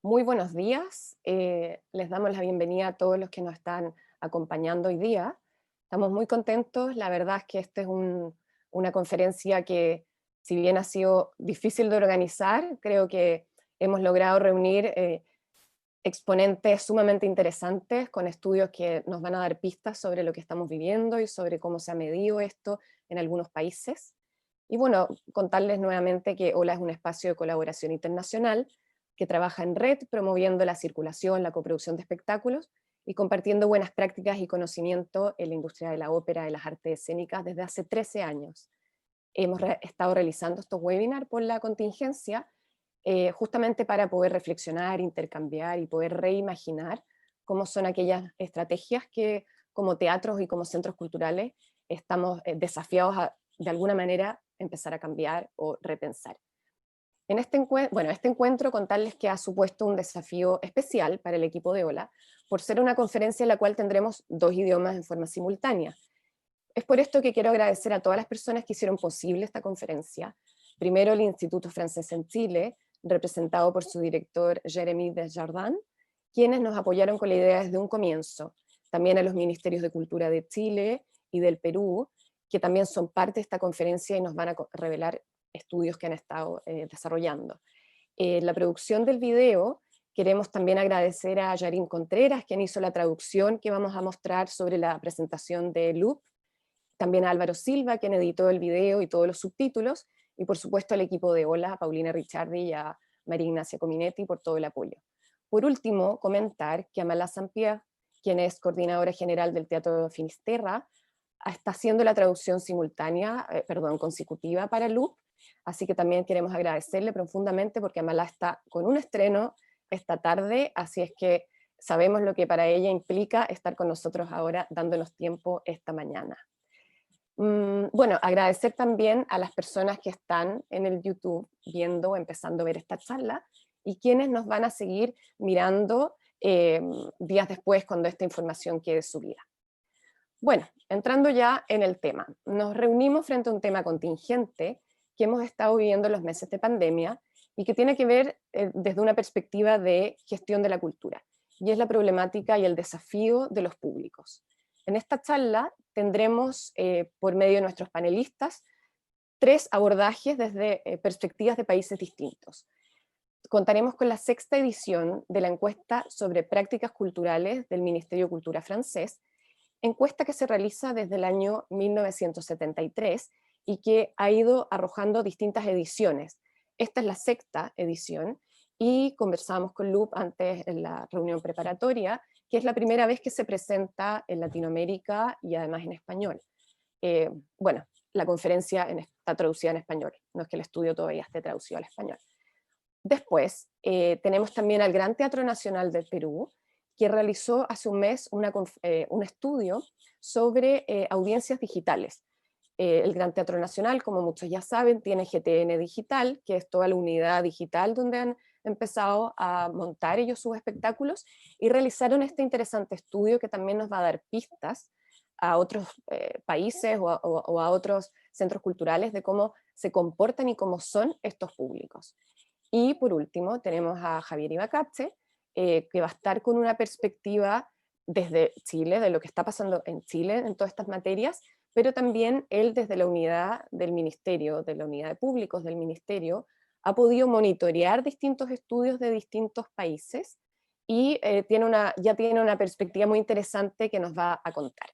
Muy buenos días, les damos la bienvenida a todos los que nos están acompañando hoy día. Estamos muy contentos, la verdad es que esta es una conferencia que, si bien ha sido difícil de organizar, creo que hemos logrado reunir exponentes sumamente interesantes con estudios que nos van a dar pistas sobre lo que estamos viviendo y sobre cómo se ha medido esto en algunos países. Y bueno, contarles nuevamente que OLA es un espacio de colaboración internacional que trabaja en red promoviendo la circulación, la coproducción de espectáculos y compartiendo buenas prácticas y conocimiento en la industria de la ópera y las artes escénicas desde hace 13 años. Hemos estado realizando estos webinars por la contingencia, justamente para poder reflexionar, intercambiar y poder reimaginar cómo son aquellas estrategias que como teatros y como centros culturales estamos desafiados a, de alguna manera, empezar a cambiar o repensar. En este encuentro, contarles que ha supuesto un desafío especial para el equipo de OLA, por ser una conferencia en la cual tendremos dos idiomas en forma simultánea. Es por esto que quiero agradecer a todas las personas que hicieron posible esta conferencia. Primero, el Instituto Francés en Chile, representado por su director Jérémy Desjardins, quienes nos apoyaron con la idea desde un comienzo. También a los Ministerios de Cultura de Chile y del Perú, que también son parte de esta conferencia y nos van a revelar estudios que han estado desarrollando. La producción del video, queremos también agradecer a Yarin Contreras, quien hizo la traducción que vamos a mostrar sobre la presentación de Loop, también a Álvaro Silva, quien editó el video y todos los subtítulos, y por supuesto al equipo de OLA, a Paulina Ricciardi y a María Ignacia Cominetti por todo el apoyo. Por último, comentar que Amala Sampierre, quien es coordinadora general del Teatro Finisterra, está haciendo la traducción simultánea, consecutiva para Loop, así que también queremos agradecerle profundamente porque Amala está con un estreno esta tarde, así es que sabemos lo que para ella implica estar con nosotros ahora dándonos tiempo esta mañana. Bueno, agradecer también a las personas que están en el YouTube viendo, empezando a ver esta charla, y quienes nos van a seguir mirando días después cuando esta información quede subida. Bueno, entrando ya en el tema, nos reunimos frente a un tema contingente que hemos estado viviendo en los meses de pandemia y que tiene que ver desde una perspectiva de gestión de la cultura, y es la problemática y el desafío de los públicos. En esta charla tendremos, por medio de nuestros panelistas, tres abordajes desde perspectivas de países distintos. Contaremos con la sexta edición de la encuesta sobre prácticas culturales del Ministerio de Cultura francés, encuesta que se realiza desde el año 1973 y que ha ido arrojando distintas ediciones. Esta es la sexta edición y conversábamos con Loop antes en la reunión preparatoria, que es la primera vez que se presenta en Latinoamérica y además en español. Bueno, la conferencia está traducida en español, no es que el estudio todavía esté traducido al español. Después, tenemos también al Gran Teatro Nacional del Perú, que realizó hace un mes un estudio sobre audiencias digitales. El Gran Teatro Nacional, como muchos ya saben, tiene GTN Digital, que es toda la unidad digital donde han empezado a montar ellos sus espectáculos, y realizaron este interesante estudio que también nos va a dar pistas a otros países o a otros centros culturales de cómo se comportan y cómo son estos públicos. Y por último tenemos a Javier Ibacache, que va a estar con una perspectiva desde Chile, de lo que está pasando en Chile en todas estas materias, pero también él desde la unidad del ministerio, de la unidad de públicos del ministerio, ha podido monitorear distintos estudios de distintos países y ya tiene una perspectiva muy interesante que nos va a contar.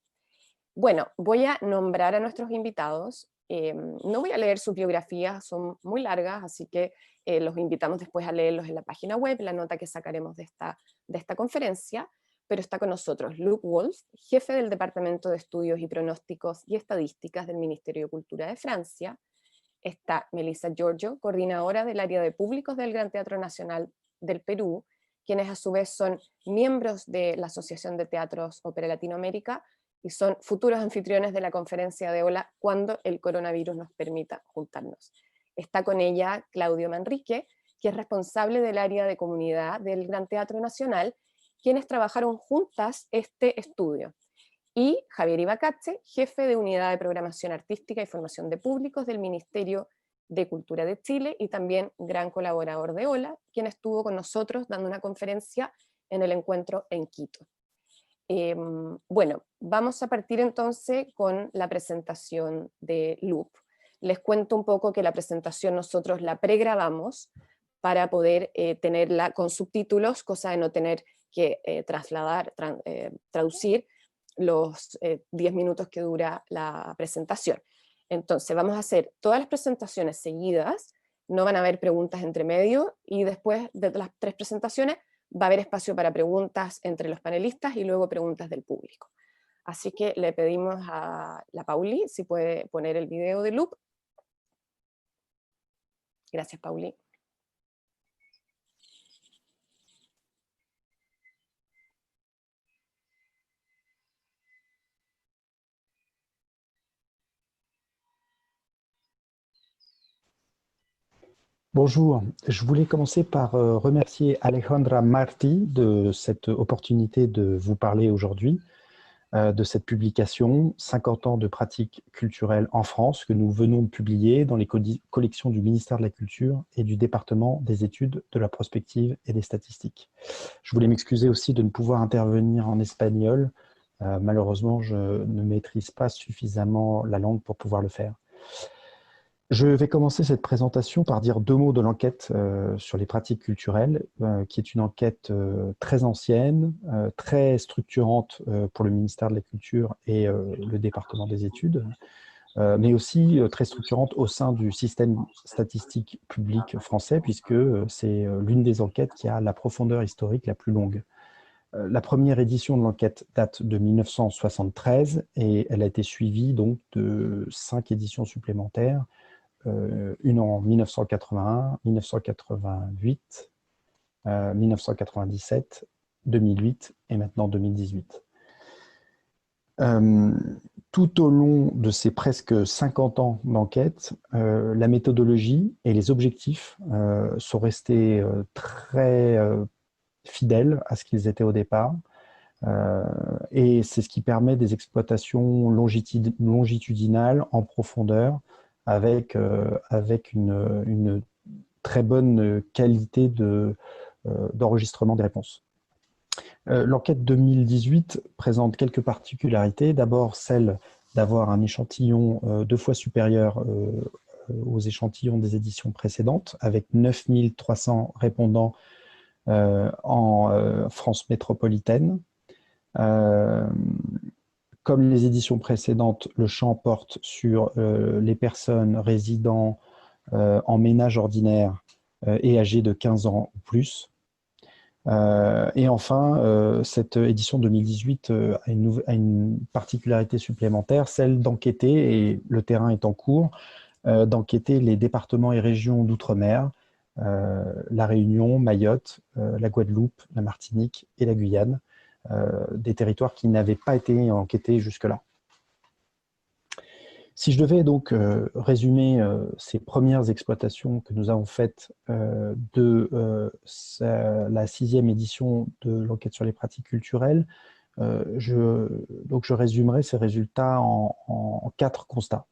Bueno, voy a nombrar a nuestros invitados. No voy a leer sus biografías, son muy largas, así que los invitamos después a leerlos en la página web, la nota que sacaremos de esta conferencia, pero está con nosotros Luke Wolf, jefe del Departamento de Estudios y Pronósticos y Estadísticas del Ministerio de Cultura de Francia. Está Melissa Giorgio, coordinadora del área de públicos del Gran Teatro Nacional del Perú, quienes a su vez son miembros de la Asociación de Teatros Ópera Latinoamérica, y son futuros anfitriones de la conferencia de OLA cuando el coronavirus nos permita juntarnos. Está con ella Claudio Manrique, que es responsable del área de comunidad del Gran Teatro Nacional, quienes trabajaron juntas este estudio. Y Javier Ibacache, jefe de Unidad de Programación Artística y Formación de Públicos del Ministerio de Cultura de Chile y también gran colaborador de OLA, quien estuvo con nosotros dando una conferencia en el encuentro en Quito. Bueno, vamos a partir entonces con la presentación de Loop. Les cuento un poco que la presentación nosotros la pregrabamos para poder tenerla con subtítulos, cosa de no tener que traducir los 10 minutos que dura la presentación. Entonces vamos a hacer todas las presentaciones seguidas, no van a haber preguntas entre medio, y después de las 3 presentaciones va a haber espacio para preguntas entre los panelistas y luego preguntas del público. Así que le pedimos a la Pauli si puede poner el video de Loop. Gracias, Pauli. Bonjour, je voulais commencer par remercier Alejandra Martí de cette opportunité de vous parler aujourd'hui, de cette publication « 50 ans de pratiques culturelles en France » que nous venons de publier dans les collections du ministère de la Culture et du département des études, de la prospective et des statistiques. Je voulais m'excuser aussi de ne pouvoir intervenir en espagnol. Malheureusement, je ne maîtrise pas suffisamment la langue pour pouvoir le faire. Je vais commencer cette présentation par dire 2 mots de l'enquête sur les pratiques culturelles, qui est une enquête très ancienne, très structurante pour le ministère de la Culture et le département des études, mais aussi très structurante au sein du système statistique public français, puisque c'est l'une des enquêtes qui a la profondeur historique la plus longue. La première édition de l'enquête date de 1973 et elle a été suivie donc de 5 éditions supplémentaires, une en 1981, 1988, 1997, 2008 et maintenant 2018. Tout au long de ces presque 50 ans d'enquête, la méthodologie et les objectifs sont restés très fidèles à ce qu'ils étaient au départ. Et c'est ce qui permet des exploitations longitudinales en profondeur avec une très bonne qualité d'enregistrement des réponses. L'enquête 2018 présente quelques particularités. D'abord, celle d'avoir un échantillon 2 fois supérieur aux échantillons des éditions précédentes, avec 9300 répondants en France métropolitaine. Comme les éditions précédentes, le champ porte sur les personnes résidant en ménage ordinaire et âgées de 15 ans ou plus. Et enfin, cette édition 2018 a une particularité supplémentaire, celle d'enquêter, et le terrain est en cours, d'enquêter les départements et régions d'outre-mer, la Réunion, Mayotte, la Guadeloupe, la Martinique et la Guyane, des territoires qui n'avaient pas été enquêtés jusque-là. Si je devais donc résumer ces premières exploitations que nous avons faites de la 6e édition de l'enquête sur les pratiques culturelles, je résumerai ces résultats en 4 constats.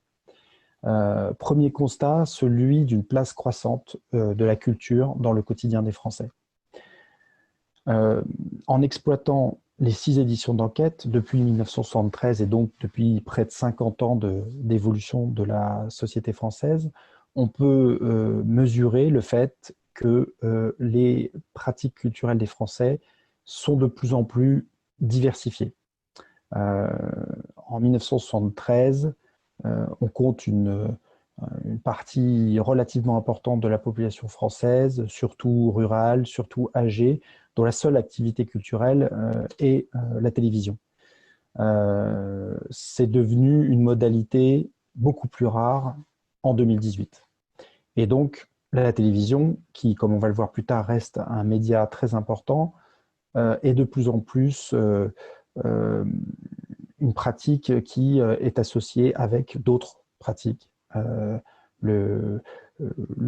Premier constat, celui d'une place croissante de la culture dans le quotidien des Français. En exploitant les 6 éditions d'enquête depuis 1973 et donc depuis près de 50 ans d'évolution de la société française, on peut mesurer le fait que les pratiques culturelles des Français sont de plus en plus diversifiées. En 1973, on compte une partie relativement importante de la population française, surtout rurale, surtout âgée, dont la seule activité culturelle est la télévision. C'est devenu une modalité beaucoup plus rare en 2018. Et donc, la télévision, qui, comme on va le voir plus tard, reste un média très important, est de plus en plus une pratique qui est associée avec d'autres pratiques. Le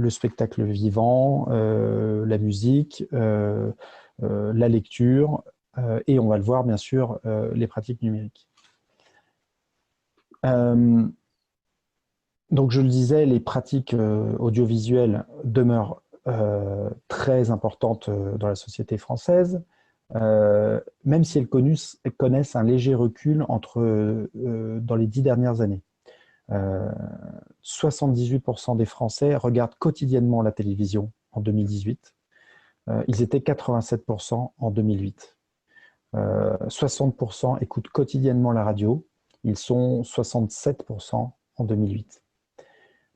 spectacle vivant, la musique, la lecture et on va le voir bien sûr les pratiques numériques. Donc, je le disais, les pratiques audiovisuelles demeurent très importantes dans la société française, même si elles connaissent un léger recul dans les 10 dernières années. 78% des Français regardent quotidiennement la télévision en 2018. Ils étaient 87% en 2008. 60% écoutent quotidiennement la radio. Ils sont 67% en 2008.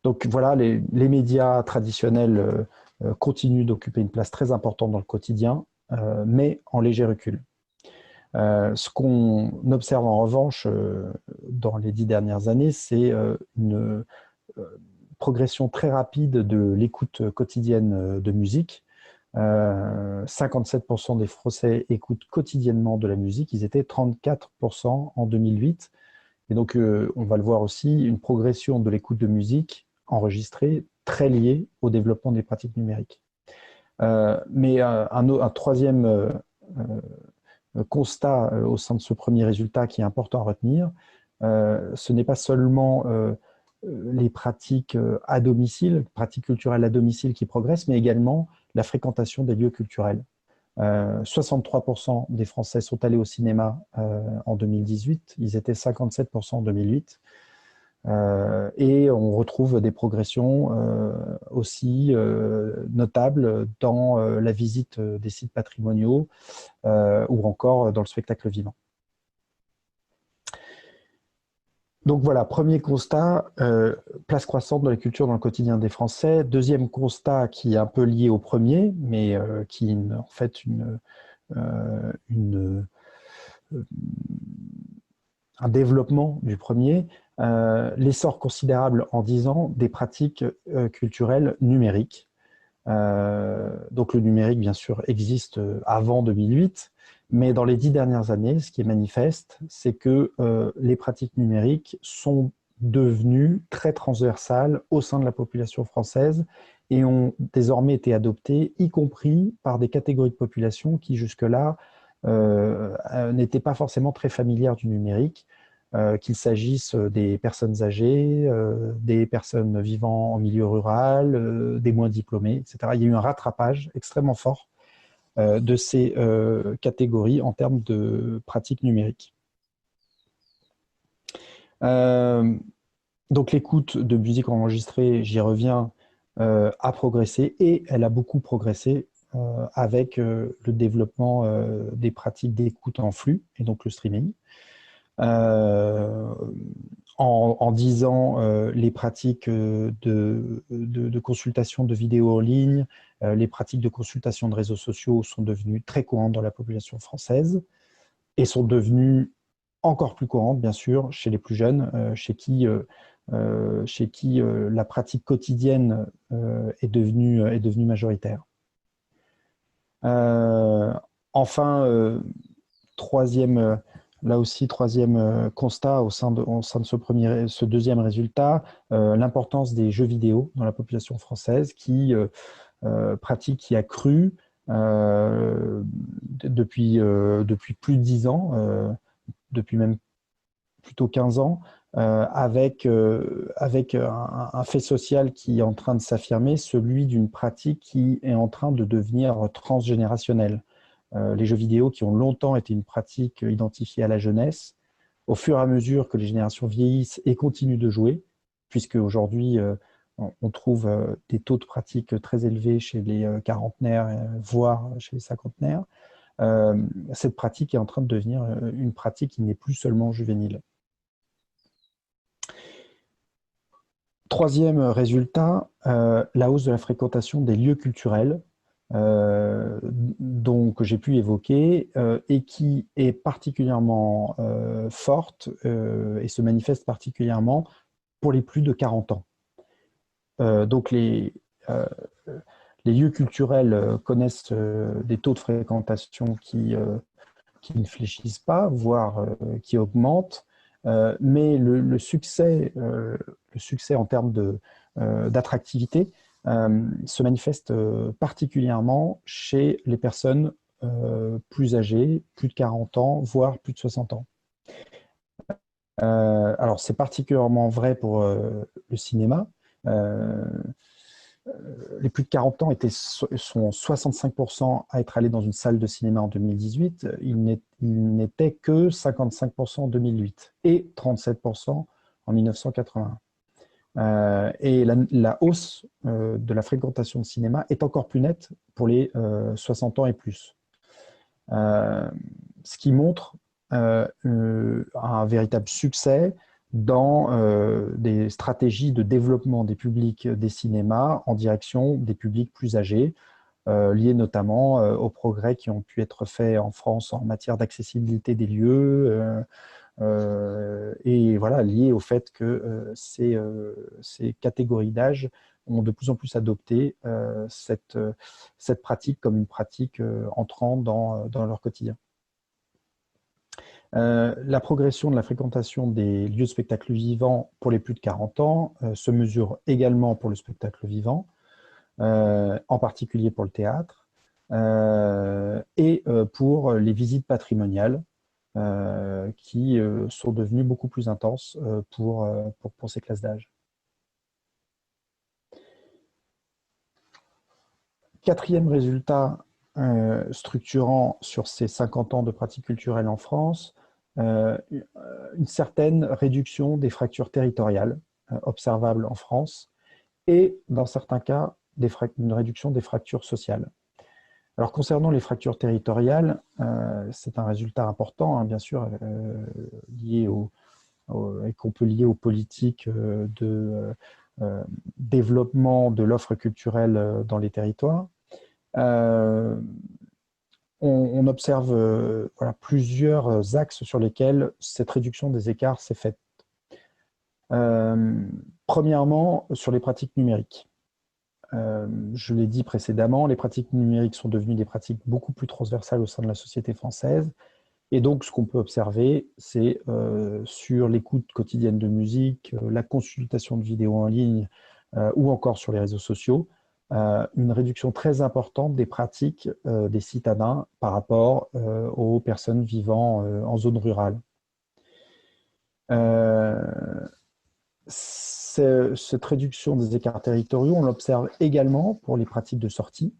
Donc voilà, les médias traditionnels continuent d'occuper une place très importante dans le quotidien, mais en léger recul. Ce qu'on observe en revanche dans les 10 dernières années, c'est une progression très rapide de l'écoute quotidienne de musique. 57% des Français écoutent quotidiennement de la musique, ils étaient 34% en 2008. Et donc, on va le voir aussi, une progression de l'écoute de musique enregistrée très liée au développement des pratiques numériques. Mais un troisième constat au sein de ce premier résultat qui est important à retenir, ce n'est pas seulement les pratiques à domicile, pratiques culturelles à domicile qui progressent, mais également la fréquentation des lieux culturels. 63% des Français sont allés au cinéma en 2018, ils étaient 57% en 2008. Et on retrouve des progressions aussi notables dans la visite des sites patrimoniaux ou encore dans le spectacle vivant. Donc voilà, premier constat, place croissante de la culture dans le quotidien des Français. Deuxième constat qui est un peu lié au premier, mais qui est en fait un développement du premier, l'essor considérable en 10 ans des pratiques culturelles numériques. Donc le numérique, bien sûr, existe avant 2008, mais dans les 10 dernières années, ce qui est manifeste, c'est que les pratiques numériques sont devenues très transversales au sein de la population française et ont désormais été adoptées, y compris par des catégories de population qui jusque-là n'étaient pas forcément très familières du numérique, qu'il s'agisse des personnes âgées, des personnes vivant en milieu rural, des moins diplômés, etc. Il y a eu un rattrapage extrêmement fort de ces catégories en termes de pratiques numériques. Donc l'écoute de musique enregistrée, j'y reviens, a progressé et elle a beaucoup progressé avec le développement des pratiques d'écoute en flux et donc le streaming. En 10 ans, les pratiques de consultation de vidéos en ligne, les pratiques de consultation de réseaux sociaux sont devenues très courantes dans la population française et sont devenues encore plus courantes, bien sûr, chez les plus jeunes, chez qui la pratique quotidienne est devenue majoritaire. Enfin, là aussi, troisième constat au sein de ce deuxième résultat, l'importance des jeux vidéo dans la population française, pratique qui a cru depuis plus de 10 ans, depuis même plutôt 15 ans, avec un fait social qui est en train de s'affirmer, celui d'une pratique qui est en train de devenir transgénérationnelle. Les jeux vidéo qui ont longtemps été une pratique identifiée à la jeunesse, au fur et à mesure que les générations vieillissent et continuent de jouer, puisque aujourd'hui on trouve des taux de pratique très élevés chez les quarantenaires, voire chez les cinquantenaires, cette pratique est en train de devenir une pratique qui n'est plus seulement juvénile. Troisième résultat, la hausse de la fréquentation des lieux culturels, que j'ai pu évoquer et qui est particulièrement forte et se manifeste particulièrement pour les plus de 40 ans. Donc les lieux culturels connaissent des taux de fréquentation qui ne fléchissent pas, voire qui augmentent, mais le succès en termes d'attractivité se manifeste particulièrement chez les personnes plus âgées, plus de 40 ans, voire plus de 60 ans. Alors, c'est particulièrement vrai pour le cinéma. Euh, les plus de 40 ans sont 65% à être allés dans une salle de cinéma en 2018. Il n'était que 55% en 2008 et 37% en 1981. Et la hausse de la fréquentation de cinéma est encore plus nette pour les 60 ans et plus. Ce qui montre un véritable succès dans des stratégies de développement des publics des cinémas en direction des publics plus âgés, liés notamment aux progrès qui ont pu être faits en France en matière d'accessibilité des lieux, et voilà, liés au fait que ces catégories d'âge ont de plus en plus adopté cette pratique comme une pratique entrant dans leur quotidien. La progression de la fréquentation des lieux de spectacle vivant pour les plus de 40 ans se mesure également pour le spectacle vivant, en particulier pour le théâtre, et pour les visites patrimoniales qui sont devenues beaucoup plus intenses pour ces classes d'âge. Quatrième résultat structurant sur ces 50 ans de pratique culturelle en France, une certaine réduction des fractures territoriales observables en France et, dans certains cas, une réduction des fractures sociales. Alors, concernant les fractures territoriales, c'est un résultat important, hein, bien sûr, lié et qu'on peut lier aux politiques de développement de l'offre culturelle dans les territoires. On observe voilà, plusieurs axes sur lesquels cette réduction des écarts s'est faite. Premièrement, sur les pratiques numériques. Je l'ai dit précédemment, les pratiques numériques sont devenues des pratiques beaucoup plus transversales au sein de la société française. Et donc, ce qu'on peut observer, c'est sur l'écoute quotidienne de musique, la consultation de vidéos en ligne ou encore sur les réseaux sociaux, une réduction très importante des pratiques des citadins par rapport aux personnes vivant en zone rurale. Cette réduction des écarts territoriaux, on l'observe également pour les pratiques de sortie.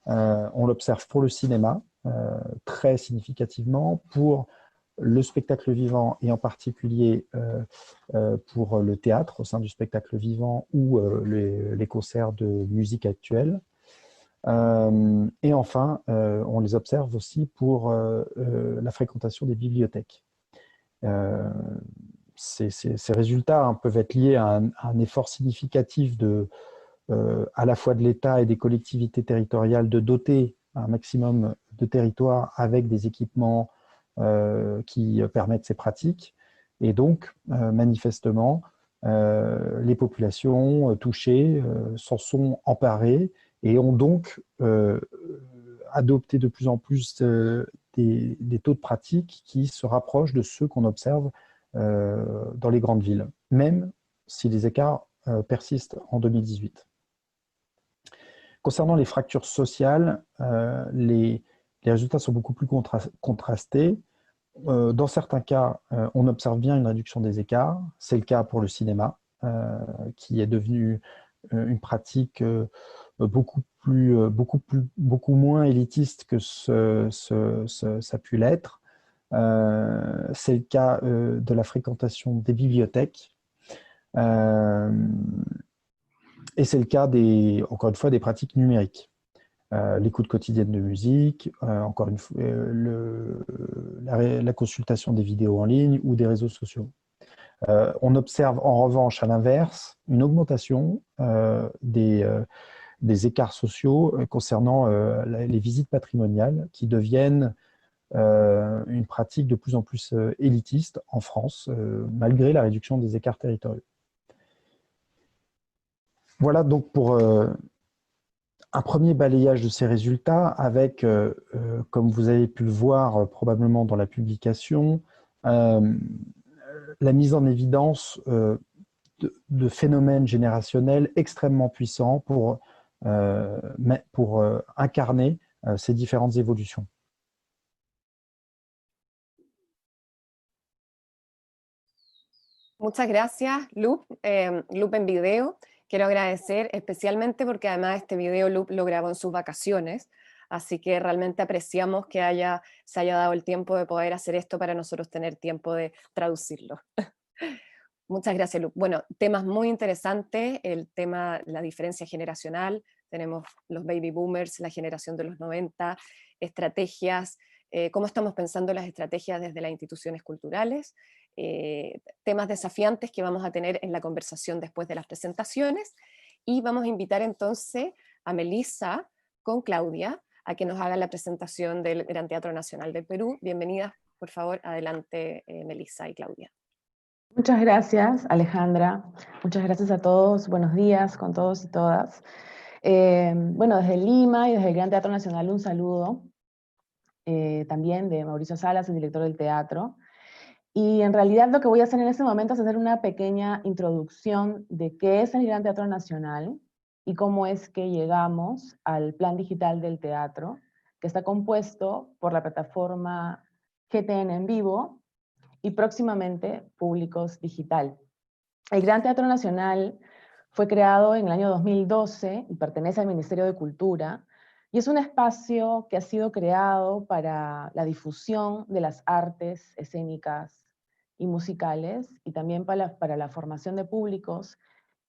On l'observe pour le cinéma, très significativement, pour le spectacle vivant et en particulier pour le théâtre au sein du spectacle vivant ou les concerts de musique actuelle. Et enfin, on les observe aussi pour la fréquentation des bibliothèques. Ces résultats hein, peuvent être liés à un effort significatif à la fois de l'État et des collectivités territoriales de doter un maximum de territoires avec des équipements qui permettent ces pratiques. Et donc, manifestement, les populations touchées s'en sont emparées et ont donc adopté de plus en plus des taux de pratique qui se rapprochent de ceux qu'on observe dans les grandes villes, même si les écarts persistent en 2018. Concernant les fractures sociales, les résultats sont beaucoup plus contrastés. Dans certains cas, on observe bien une réduction des écarts. C'est le cas pour le cinéma, qui est devenu une pratique beaucoup moins élitiste que ça a pu l'être. C'est le cas de la fréquentation des bibliothèques. Et c'est le cas, encore une fois, des pratiques numériques. L'écoute quotidienne de musique, encore une fois, la consultation des vidéos en ligne ou des réseaux sociaux. On observe en revanche, à l'inverse, une augmentation des écarts sociaux concernant les visites patrimoniales qui deviennent une pratique de plus en plus élitiste en France, malgré la réduction des écarts territoriaux. Voilà donc pour un premier balayage de ces résultats avec, comme vous avez pu le voir probablement dans la publication, la mise en évidence de phénomènes générationnels extrêmement puissants pour incarner ces différentes évolutions. Muchas gracias, Loop, Loop en video. Quiero agradecer especialmente porque además este video Loop lo grabó en sus vacaciones, así que realmente apreciamos que se haya dado el tiempo de poder hacer esto para nosotros tener tiempo de traducirlo. Muchas gracias, Lu. Bueno, temas muy interesantes, el tema, la diferencia generacional, tenemos los baby boomers, la generación de los 90, estrategias, cómo estamos pensando las estrategias desde las instituciones culturales, temas desafiantes que vamos a tener en la conversación después de las presentaciones, y vamos a invitar entonces a Melissa con Claudia a que nos haga la presentación del Gran Teatro Nacional del Perú. Bienvenidas, por favor, adelante, Melissa y Claudia. Muchas gracias, Alejandra. Muchas gracias a todos. Buenos días con todos y todas. Bueno, desde Lima y desde el Gran Teatro Nacional un saludo también de Mauricio Salas, el director del teatro. Y en realidad lo que voy a hacer en este momento es hacer una pequeña introducción de qué es el Gran Teatro Nacional y cómo es que llegamos al plan digital del teatro, que está compuesto por la plataforma GTN en vivo y próximamente Públicos Digital. El Gran Teatro Nacional fue creado en el año 2012 y pertenece al Ministerio de Cultura, y es un espacio que ha sido creado para la difusión de las artes escénicas y musicales, y también para la formación de públicos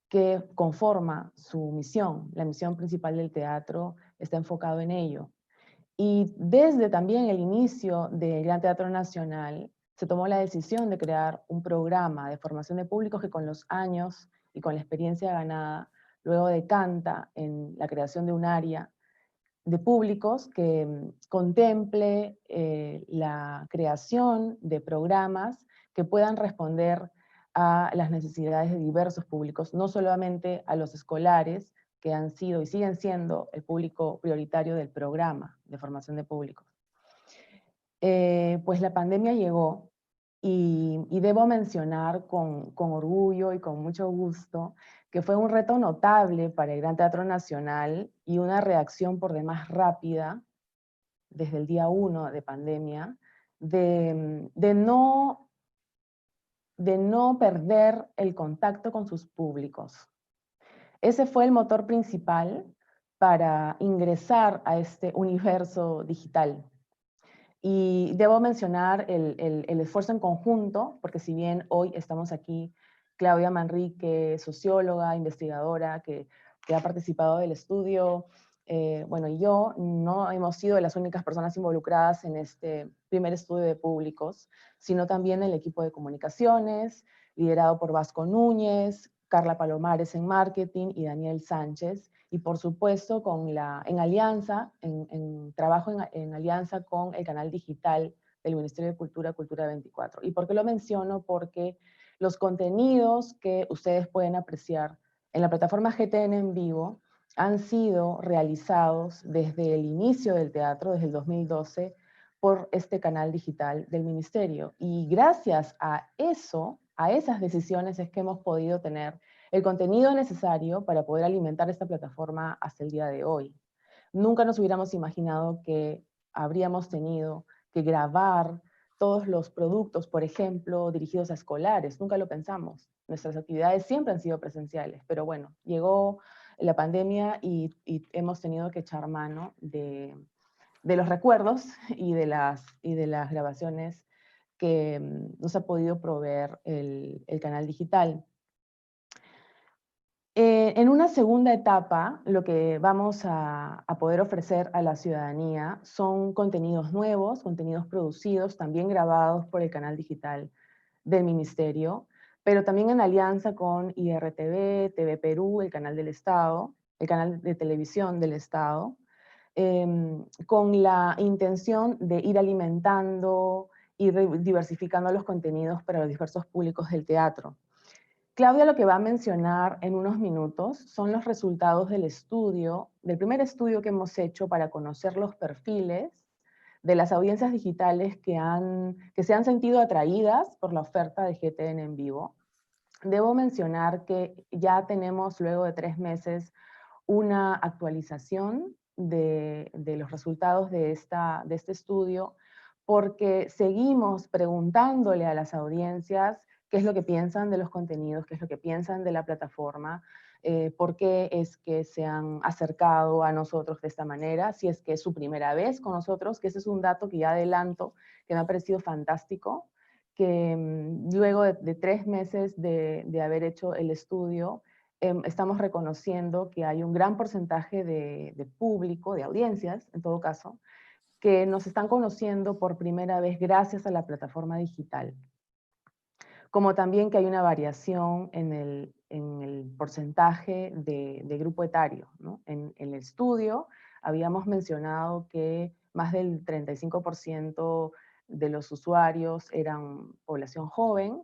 que conforma su misión. La misión principal del teatro está enfocado en ello. Y desde también el inicio del Gran Teatro Nacional, se tomó la decisión de crear un programa de formación de públicos que con los años y con la experiencia ganada, luego decanta en la creación de un área de públicos que contemple la creación de programas que puedan responder a las necesidades de diversos públicos, no solamente a los escolares, que han sido y siguen siendo el público prioritario del programa de formación de públicos. Pues la pandemia llegó y debo mencionar con orgullo y con mucho gusto que fue un reto notable para el Gran Teatro Nacional y una reacción por demás rápida desde el día 1 de pandemia de no perder el contacto con sus públicos. Ese fue el motor principal para ingresar a este universo digital. Y debo mencionar el esfuerzo en conjunto, porque si bien hoy estamos aquí, Claudia Manrique, socióloga, investigadora, que ha participado del estudio, bueno, y yo no hemos sido las únicas personas involucradas en este primer estudio de públicos, sino también el equipo de comunicaciones, liderado por Vasco Núñez, Carla Palomares en marketing y Daniel Sánchez, y por supuesto en alianza, en trabajo en alianza con el canal digital del Ministerio de Cultura, Cultura 24. ¿Y por qué lo menciono? Porque los contenidos que ustedes pueden apreciar en la plataforma GTN en vivo han sido realizados desde el inicio del teatro, desde el 2012, por este canal digital del Ministerio. Y gracias a eso, a esas decisiones es que hemos podido tener el contenido necesario para poder alimentar esta plataforma hasta el día de hoy. Nunca nos hubiéramos imaginado que habríamos tenido que grabar todos los productos, por ejemplo, dirigidos a escolares. Nunca lo pensamos. Nuestras actividades siempre han sido presenciales, pero bueno, llegó la pandemia y hemos tenido que echar mano de los recuerdos y de las grabaciones que nos ha podido proveer el canal digital. En una segunda etapa, lo que vamos a poder ofrecer a la ciudadanía son contenidos nuevos, contenidos producidos, también grabados por el canal digital del Ministerio, pero también en alianza con IRTV, TV Perú, el canal del Estado, el canal de televisión del Estado, con la intención de ir alimentando y diversificando los contenidos para los diversos públicos del teatro. Claudia lo que va a mencionar en unos minutos son los resultados del estudio, del primer estudio que hemos hecho para conocer los perfiles de las audiencias digitales que se han sentido atraídas por la oferta de GTN en vivo. Debo mencionar que ya tenemos luego de 3 meses una actualización de los resultados de este estudio, porque seguimos preguntándole a las audiencias qué es lo que piensan de los contenidos, qué es lo que piensan de la plataforma, por qué es que se han acercado a nosotros de esta manera, si es que es su primera vez con nosotros, que ese es un dato que ya adelanto, que me ha parecido fantástico, que luego de 3 meses de haber hecho el estudio, estamos reconociendo que hay un gran porcentaje de público, de audiencias, en todo caso, que nos están conociendo por primera vez gracias a la plataforma digital. Como también que hay una variación en el porcentaje de grupo etario, ¿no? En el estudio habíamos mencionado que más del 35% de los usuarios eran población joven,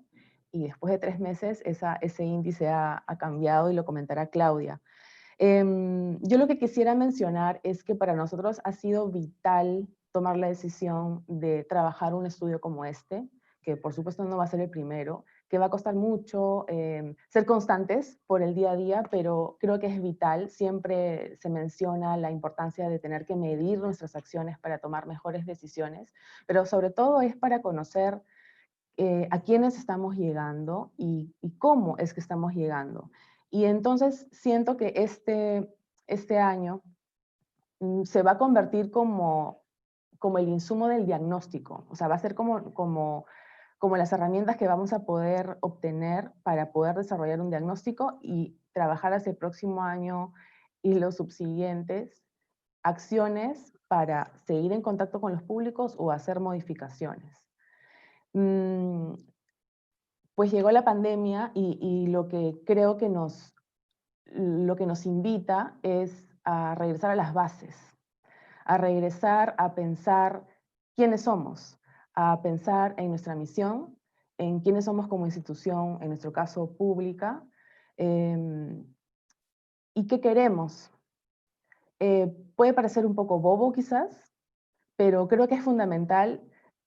y después de 3 meses ese índice ha cambiado, y lo comentará Claudia. Yo lo que quisiera mencionar es que para nosotros ha sido vital tomar la decisión de trabajar un estudio como este, que por supuesto no va a ser el primero, que va a costar mucho ser constantes por el día a día, pero creo que es vital. Siempre se menciona la importancia de tener que medir nuestras acciones para tomar mejores decisiones, pero sobre todo es para conocer a quiénes estamos llegando y cómo es que estamos llegando. Y entonces siento que este año se va a convertir como el insumo del diagnóstico. O sea, va a ser como las herramientas que vamos a poder obtener para poder desarrollar un diagnóstico y trabajar hacia el próximo año y los subsiguientes acciones para seguir en contacto con los públicos o hacer modificaciones. Pues llegó la pandemia y lo que creo que lo que nos invita es a regresar a las bases, a regresar a pensar quiénes somos, a pensar en nuestra misión, en quiénes somos como institución, en nuestro caso pública, y qué queremos. Puede parecer un poco bobo quizás, pero creo que es fundamental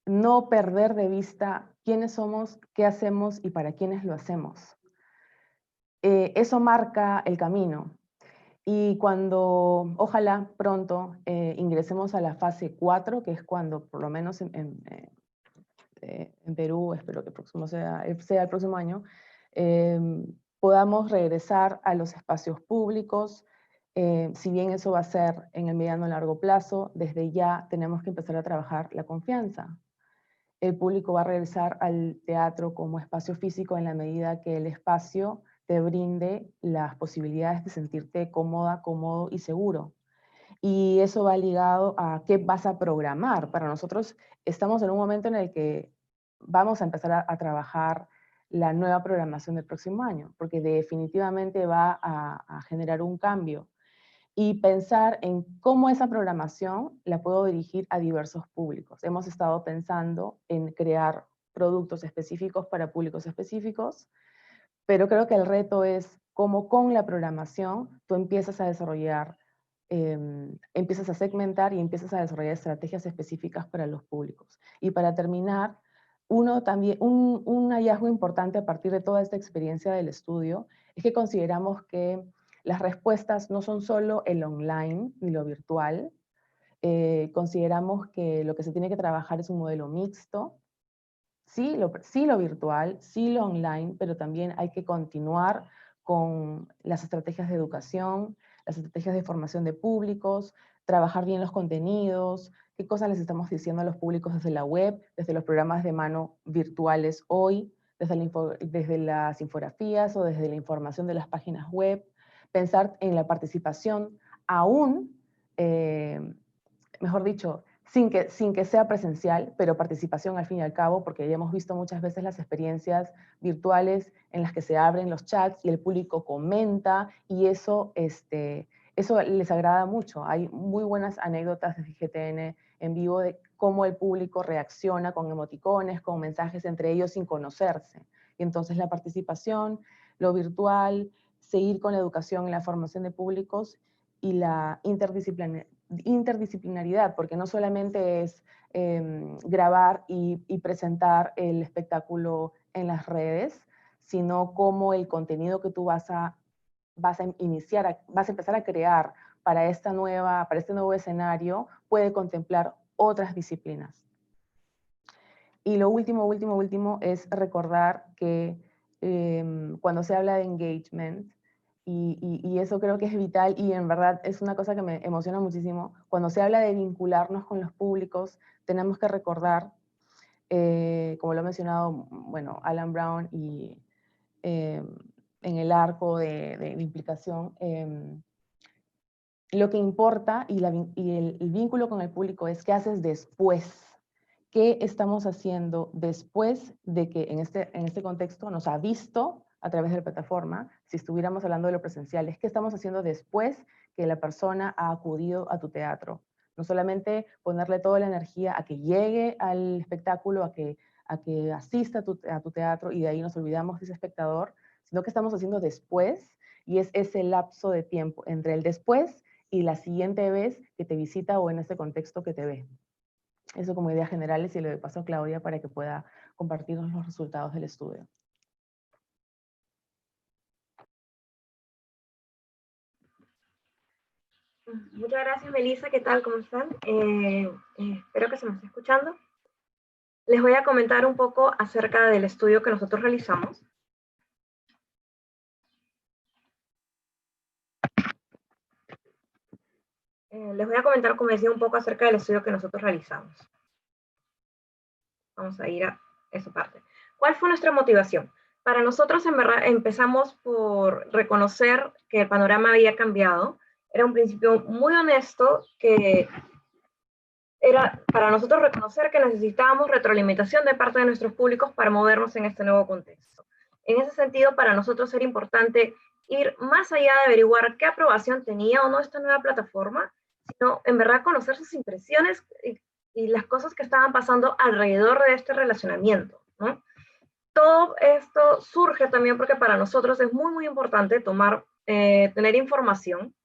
no perder de vista quiénes somos, qué hacemos y para quiénes lo hacemos. Eso marca el camino. Y cuando, ojalá pronto, ingresemos a la fase 4, que es cuando, por lo menos en Perú, espero que el próximo sea el próximo año, podamos regresar a los espacios públicos. Si bien eso va a ser en el mediano y largo plazo, desde ya tenemos que empezar a trabajar la confianza. El público va a regresar al teatro como espacio físico en la medida que el espacio te brinde las posibilidades de sentirte cómoda, cómodo y seguro. Y eso va ligado a qué vas a programar. Para nosotros estamos en un momento en el que vamos a empezar a trabajar la nueva programación del próximo año, porque definitivamente va a generar un cambio. Y pensar en cómo esa programación la puedo dirigir a diversos públicos. Hemos estado pensando en crear productos específicos para públicos específicos, pero creo que el reto es cómo con la programación tú empiezas a desarrollar, empiezas a segmentar y empiezas a desarrollar estrategias específicas para los públicos. Y para terminar, un hallazgo importante a partir de toda esta experiencia del estudio es que consideramos que las respuestas no son solo el online ni lo virtual. Consideramos que lo que se tiene que trabajar es un modelo mixto. Sí lo virtual, sí lo online, pero también hay que continuar con las estrategias de educación, las estrategias de formación de públicos, trabajar bien los contenidos, qué cosas les estamos diciendo a los públicos desde la web, desde los programas de mano virtuales hoy, desde las infografías o desde la información de las páginas web, pensar en la participación aún, mejor dicho, sin que sea presencial, pero participación al fin y al cabo, porque ya hemos visto muchas veces las experiencias virtuales en las que se abren los chats y el público comenta, y eso les agrada mucho. Hay muy buenas anécdotas de GTN en vivo de cómo el público reacciona con emoticones, con mensajes entre ellos sin conocerse. Y entonces la participación, lo virtual, seguir con la educación y la formación de públicos y la interdisciplinaridad, porque no solamente es grabar y presentar el espectáculo en las redes, sino cómo el contenido que tú vas a empezar a crear para este nuevo escenario puede contemplar otras disciplinas. Y lo último es recordar que cuando se habla de engagement, y eso creo que es vital y en verdad es una cosa que me emociona muchísimo, cuando se habla de vincularnos con los públicos, tenemos que recordar, como lo ha mencionado, bueno, Alan Brown y en el arco de implicación, lo que importa y el vínculo con el público es qué haces después. ¿Qué estamos haciendo después de que en este contexto nos ha visto a través de la plataforma? Si estuviéramos hablando de lo presencial, ¿qué estamos haciendo después que la persona ha acudido a tu teatro? No solamente ponerle toda la energía a que llegue al espectáculo, a que asista a tu teatro y de ahí nos olvidamos de ese espectador, sino que estamos haciendo después, y es ese lapso de tiempo entre el después y la siguiente vez que te visita o en este contexto que te ve. Eso como ideas generales, y le paso a Claudia para que pueda compartirnos los resultados del estudio. Muchas gracias, Melissa. ¿Qué tal? ¿Cómo están? Espero que se me esté escuchando. Les voy a comentar un poco acerca del estudio que nosotros realizamos. Les voy a comentar, como decía, un poco acerca del estudio que nosotros realizamos. Vamos a ir a esa parte. ¿Cuál fue nuestra motivación? Para nosotros, en verdad, empezamos por reconocer que el panorama había cambiado. Era un principio muy honesto que era para nosotros reconocer que necesitábamos retroalimentación de parte de nuestros públicos para movernos en este nuevo contexto. En ese sentido, para nosotros era importante ir más allá de averiguar qué aprobación tenía o no esta nueva plataforma, sino en verdad conocer sus impresiones y las cosas que estaban pasando alrededor de este relacionamiento, ¿no? Todo esto surge también porque para nosotros es muy, muy importante tener información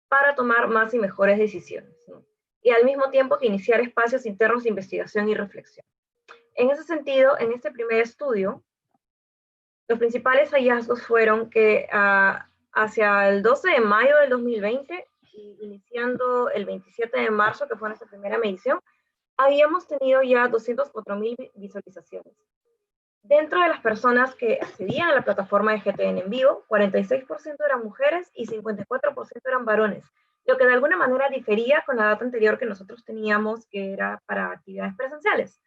para tomar más y mejores decisiones, ¿no? Y al mismo tiempo que iniciar espacios internos de investigación y reflexión. En ese sentido, en este primer estudio, los principales hallazgos fueron que hacia el 12 de mayo del 2020, y iniciando el 27 de marzo, que fue nuestra primera medición, habíamos tenido ya 204,000 visualizaciones. Dentro de las personas que accedían a la plataforma de GTN en vivo, 46% eran mujeres y 54% eran varones, lo que de alguna manera difería con la data anterior que nosotros teníamos, que era para actividades presenciales.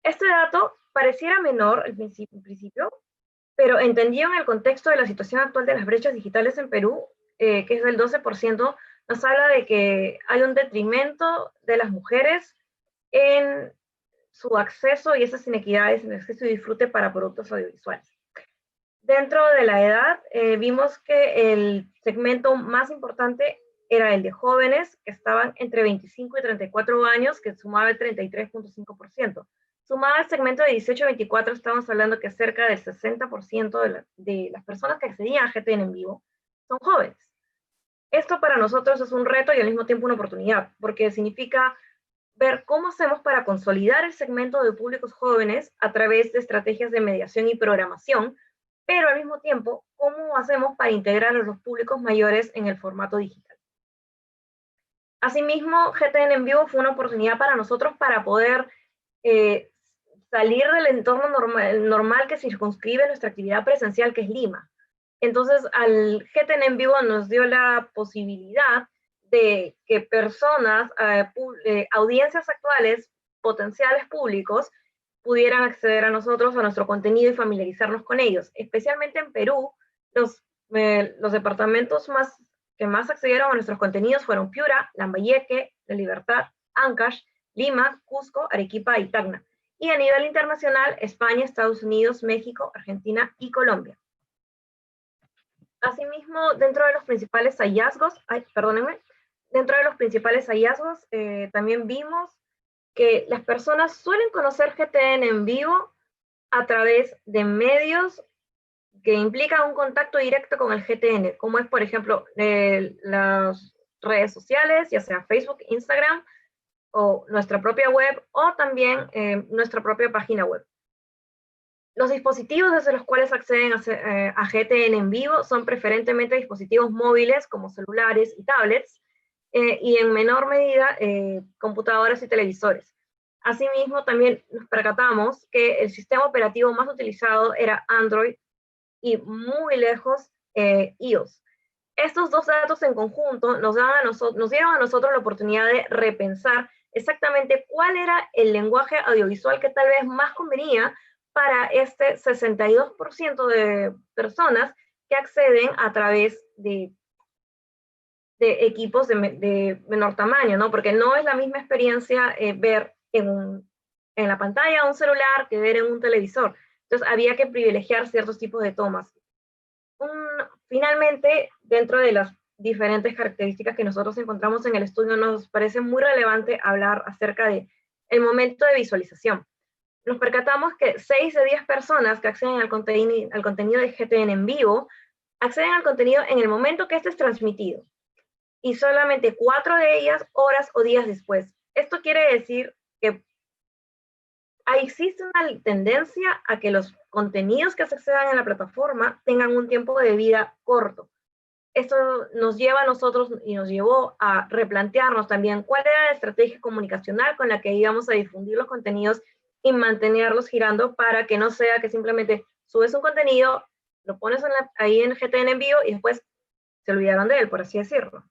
Este dato pareciera menor al principio, pero entendido en el contexto de la situación actual de las brechas digitales en Perú, que es del 12%, nos habla de que hay un detrimento de las mujeres en su acceso y esas inequidades en el acceso y disfrute para productos audiovisuales. Dentro de la edad, vimos que el segmento más importante era el de jóvenes, que estaban entre 25 y 34 años, que sumaba el 33.5%. Sumado al segmento de 18 a 24, estamos hablando que cerca del 60% de las personas que accedían a GTN en vivo son jóvenes. Esto para nosotros es un reto y al mismo tiempo una oportunidad, porque significa ver cómo hacemos para consolidar el segmento de públicos jóvenes a través de estrategias de mediación y programación, pero al mismo tiempo, cómo hacemos para integrar a los públicos mayores en el formato digital. Asimismo, GTN en vivo fue una oportunidad para nosotros para poder salir del entorno normal que circunscribe nuestra actividad presencial, que es Lima. Entonces, al GTN en vivo nos dio la posibilidad de que personas, audiencias actuales, potenciales públicos, pudieran acceder a nosotros, a nuestro contenido y familiarizarnos con ellos. Especialmente en Perú, los departamentos que más accedieron a nuestros contenidos fueron Piura, Lambayeque, La Libertad, Ancash, Lima, Cusco, Arequipa y Tacna. Y a nivel internacional, España, Estados Unidos, México, Argentina y Colombia. Asimismo, dentro de los principales hallazgos, también vimos que las personas suelen conocer GTN en vivo a través de medios que implican un contacto directo con el GTN, como es, por ejemplo, las redes sociales, ya sea Facebook, Instagram, o nuestra propia web, o también nuestra propia página web. Los dispositivos desde los cuales acceden a GTN en vivo son preferentemente dispositivos móviles como celulares y tablets, y en menor medida computadoras y televisores. Asimismo, también nos percatamos que el sistema operativo más utilizado era Android y muy lejos iOS. Estos dos datos en conjunto nos dieron a nosotros la oportunidad de repensar exactamente cuál era el lenguaje audiovisual que tal vez más convenía para este 62% de personas que acceden a través de equipos de menor tamaño, ¿no? Porque no es la misma experiencia ver en la pantalla de un celular que ver en un televisor. Entonces había que privilegiar ciertos tipos de tomas. Finalmente, dentro de las diferentes características que nosotros encontramos en el estudio, nos parece muy relevante hablar acerca de el momento de visualización. Nos percatamos que 6 de 10 personas que acceden al contenido de GTN en vivo, acceden al contenido en el momento que este es transmitido, y solamente 4 de ellas horas o días después. Esto quiere decir que existe una tendencia a que los contenidos que se accedan en la plataforma tengan un tiempo de vida corto. Esto nos lleva a nosotros y nos llevó a replantearnos también cuál era la estrategia comunicacional con la que íbamos a difundir los contenidos y mantenerlos girando para que no sea que simplemente subes un contenido, lo pones ahí en GTN en vivo y después se olvidaron de él, por así decirlo.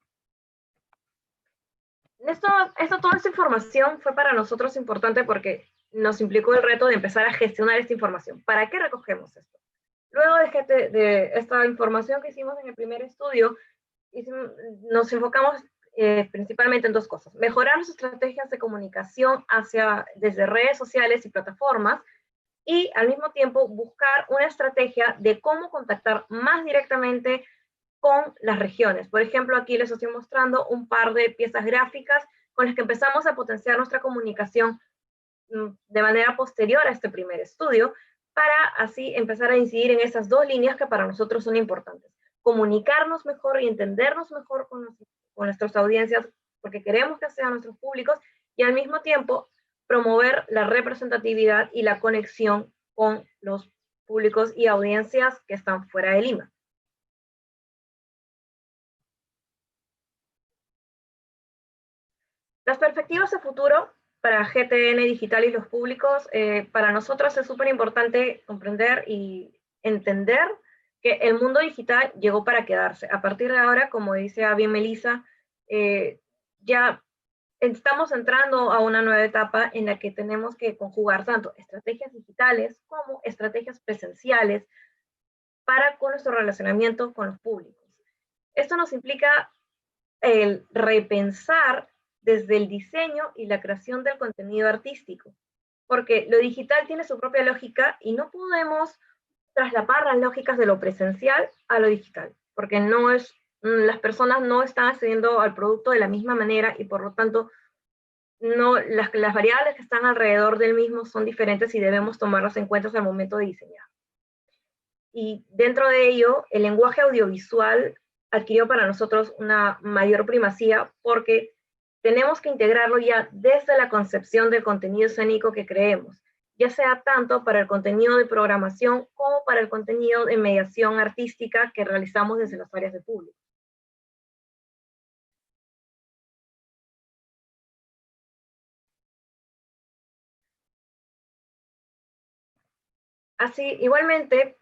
Toda esta información fue para nosotros importante porque nos implicó el reto de empezar a gestionar esta información. ¿Para qué recogemos esto? Luego de esta información que hicimos en el primer estudio, nos enfocamos principalmente en dos cosas. Mejorar las estrategias de comunicación desde redes sociales y plataformas, y al mismo tiempo buscar una estrategia de cómo contactar más directamente con las regiones. Por ejemplo, aquí les estoy mostrando un par de piezas gráficas con las que empezamos a potenciar nuestra comunicación de manera posterior a este primer estudio, para así empezar a incidir en esas dos líneas que para nosotros son importantes. Comunicarnos mejor y entendernos mejor con nuestras audiencias, porque queremos que sean nuestros públicos, y al mismo tiempo promover la representatividad y la conexión con los públicos y audiencias que están fuera de Lima. Las perspectivas de futuro para GTN Digital y los públicos, para nosotros es súper importante comprender y entender que el mundo digital llegó para quedarse. A partir de ahora, como dice bien Melissa, ya estamos entrando a una nueva etapa en la que tenemos que conjugar tanto estrategias digitales como estrategias presenciales con nuestro relacionamiento con los públicos. Esto nos implica el repensar desde el diseño y la creación del contenido artístico, porque lo digital tiene su propia lógica y no podemos traslapar las lógicas de lo presencial a lo digital, porque las personas no están accediendo al producto de la misma manera, y por lo tanto las variables que están alrededor del mismo son diferentes y debemos tomarlas en cuenta al momento de diseñar. Y dentro de ello, el lenguaje audiovisual adquirió para nosotros una mayor primacía, porque tenemos que integrarlo ya desde la concepción del contenido escénico que creemos, ya sea tanto para el contenido de programación como para el contenido de mediación artística que realizamos desde las áreas de público. Así, igualmente,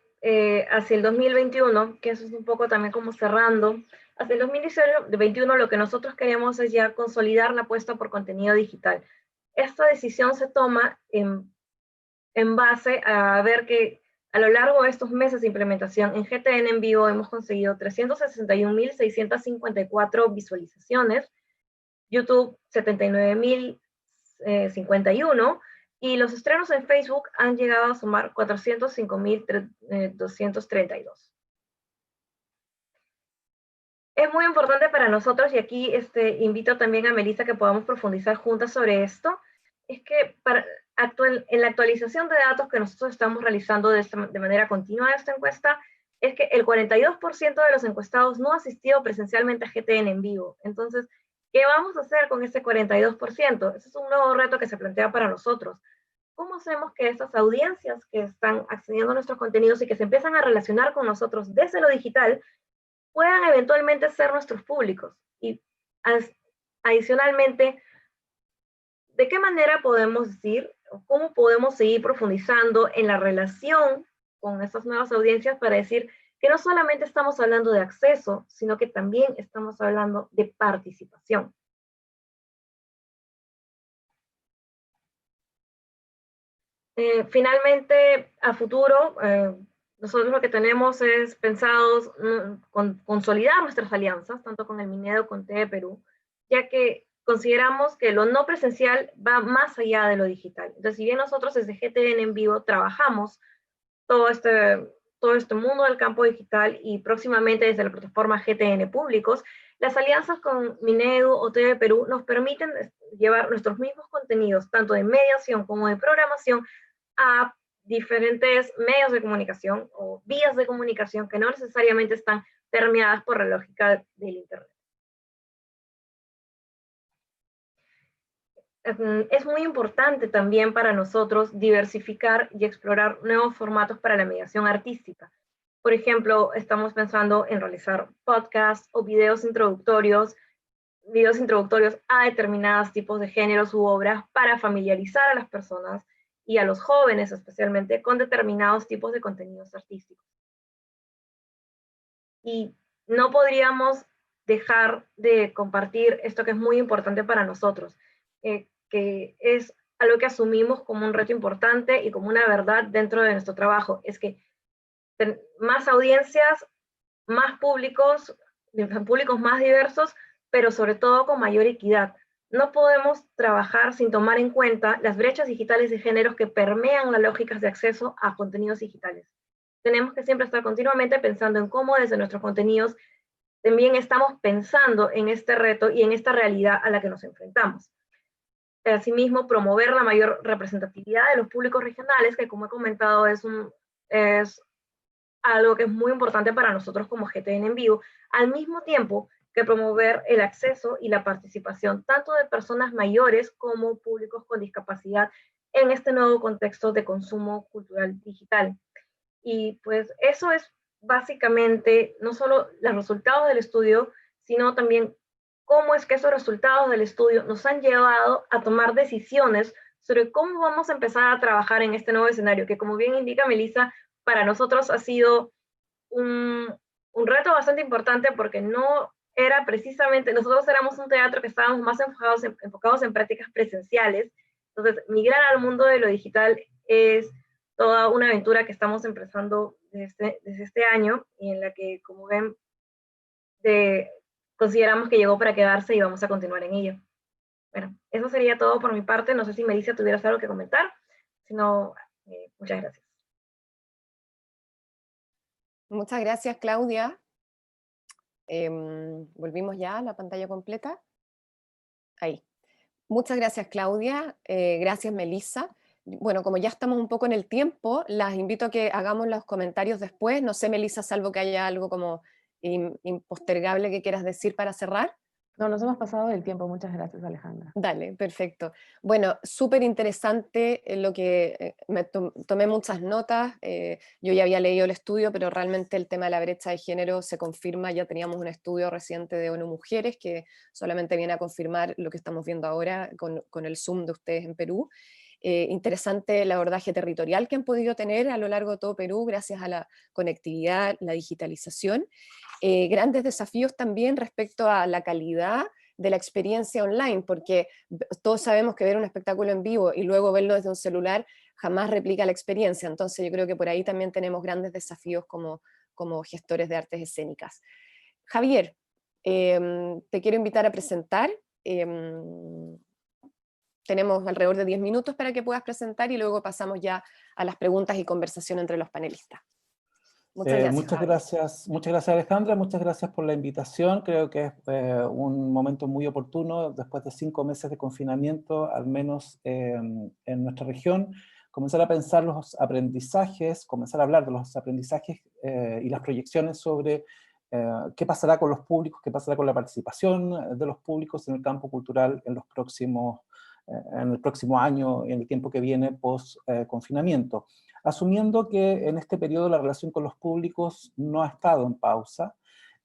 hacia el 2021, que eso es un poco también como cerrando, hacia el 2021 lo que nosotros queremos es ya consolidar la apuesta por contenido digital. Esta decisión se toma en base a ver que a lo largo de estos meses de implementación en GTN en vivo hemos conseguido 361.654 visualizaciones, YouTube 79.051, y los estrenos en Facebook han llegado a sumar 405.232. Es muy importante para nosotros, y aquí invito también a Melissa que podamos profundizar juntas sobre esto, es que en la actualización de datos que nosotros estamos realizando de manera continua a esta encuesta, es que el 42% de los encuestados no ha asistido presencialmente a GTN en vivo. Entonces, ¿qué vamos a hacer con ese 42%? Ese es un nuevo reto que se plantea para nosotros. ¿Cómo hacemos que estas audiencias que están accediendo a nuestros contenidos y que se empiezan a relacionar con nosotros desde lo digital puedan eventualmente ser nuestros públicos? Y adicionalmente, ¿de qué manera podemos decir, o cómo podemos seguir profundizando en la relación con estas nuevas audiencias para decir que no solamente estamos hablando de acceso, sino que también estamos hablando de participación? Finalmente, a futuro, nosotros lo que tenemos es pensados consolidar nuestras alianzas, tanto con el Minedo como con TE Perú, ya que consideramos que lo no presencial va más allá de lo digital. Entonces, si bien nosotros desde GTN en vivo trabajamos todo este mundo del campo digital y próximamente desde la plataforma GTN Públicos, las alianzas con Minedu o TV Perú nos permiten llevar nuestros mismos contenidos, tanto de mediación como de programación, a diferentes medios de comunicación o vías de comunicación que no necesariamente están permeadas por la lógica del Internet. Es muy importante también para nosotros diversificar y explorar nuevos formatos para la mediación artística. Por ejemplo, estamos pensando en realizar podcasts o videos introductorios a determinados tipos de géneros u obras para familiarizar a las personas y a los jóvenes especialmente con determinados tipos de contenidos artísticos. Y no podríamos dejar de compartir esto que es muy importante para nosotros, que es algo que asumimos como un reto importante y como una verdad dentro de nuestro trabajo, es que más audiencias, más públicos más diversos, pero sobre todo con mayor equidad. No podemos trabajar sin tomar en cuenta las brechas digitales de géneros que permean las lógicas de acceso a contenidos digitales. Tenemos que siempre estar continuamente pensando en cómo desde nuestros contenidos también estamos pensando en este reto y en esta realidad a la que nos enfrentamos. Asimismo, promover la mayor representatividad de los públicos regionales, que como he comentado es algo que es muy importante para nosotros como GTN en vivo, al mismo tiempo que promover el acceso y la participación tanto de personas mayores como públicos con discapacidad en este nuevo contexto de consumo cultural digital. Y pues eso es básicamente no solo los resultados del estudio, sino también cómo es que esos resultados del estudio nos han llevado a tomar decisiones sobre cómo vamos a empezar a trabajar en este nuevo escenario, que como bien indica Melissa, para nosotros ha sido un reto bastante importante porque no era precisamente, nosotros éramos un teatro que estábamos más enfocados en prácticas presenciales, entonces migrar al mundo de lo digital es toda una aventura que estamos empezando desde este año y en la que, como ven, consideramos que llegó para quedarse y vamos a continuar en ello. Bueno, eso sería todo por mi parte. No sé si Melissa tuvieras algo que comentar. Si no, muchas gracias. Muchas gracias, Claudia. Volvimos ya a la pantalla completa. Ahí. Muchas gracias, Claudia. Gracias, Melissa. Bueno, como ya estamos un poco en el tiempo, las invito a que hagamos los comentarios después. No sé, Melissa, salvo que haya algo como impostergable que quieras decir para cerrar. No, nos hemos pasado del tiempo. Muchas gracias, Alejandra. Dale, perfecto. Bueno, súper interesante lo que me tomé muchas notas. Yo ya había leído el estudio, pero realmente el tema de la brecha de género se confirma. Ya teníamos un estudio reciente de ONU Mujeres que solamente viene a confirmar lo que estamos viendo ahora con el Zoom de ustedes en Perú. Interesante el abordaje territorial que han podido tener a lo largo de todo Perú gracias a la conectividad, la digitalización. Grandes desafíos también respecto a la calidad de la experiencia online, porque todos sabemos que ver un espectáculo en vivo y luego verlo desde un celular jamás replica la experiencia, entonces yo creo que por ahí también tenemos grandes desafíos como gestores de artes escénicas. Javier, te quiero invitar a presentar. Tenemos alrededor de 10 minutos para que puedas presentar y luego pasamos ya a las preguntas y conversación entre los panelistas. Muchas gracias Alejandra, muchas gracias por la invitación. Creo que es un momento muy oportuno después de 5 meses de confinamiento, al menos en nuestra región, comenzar a pensar los aprendizajes, comenzar a hablar de los aprendizajes y las proyecciones sobre qué pasará con los públicos, qué pasará con la participación de los públicos en el campo cultural en el próximo año, en el tiempo que viene post-confinamiento. Asumiendo que en este periodo la relación con los públicos no ha estado en pausa,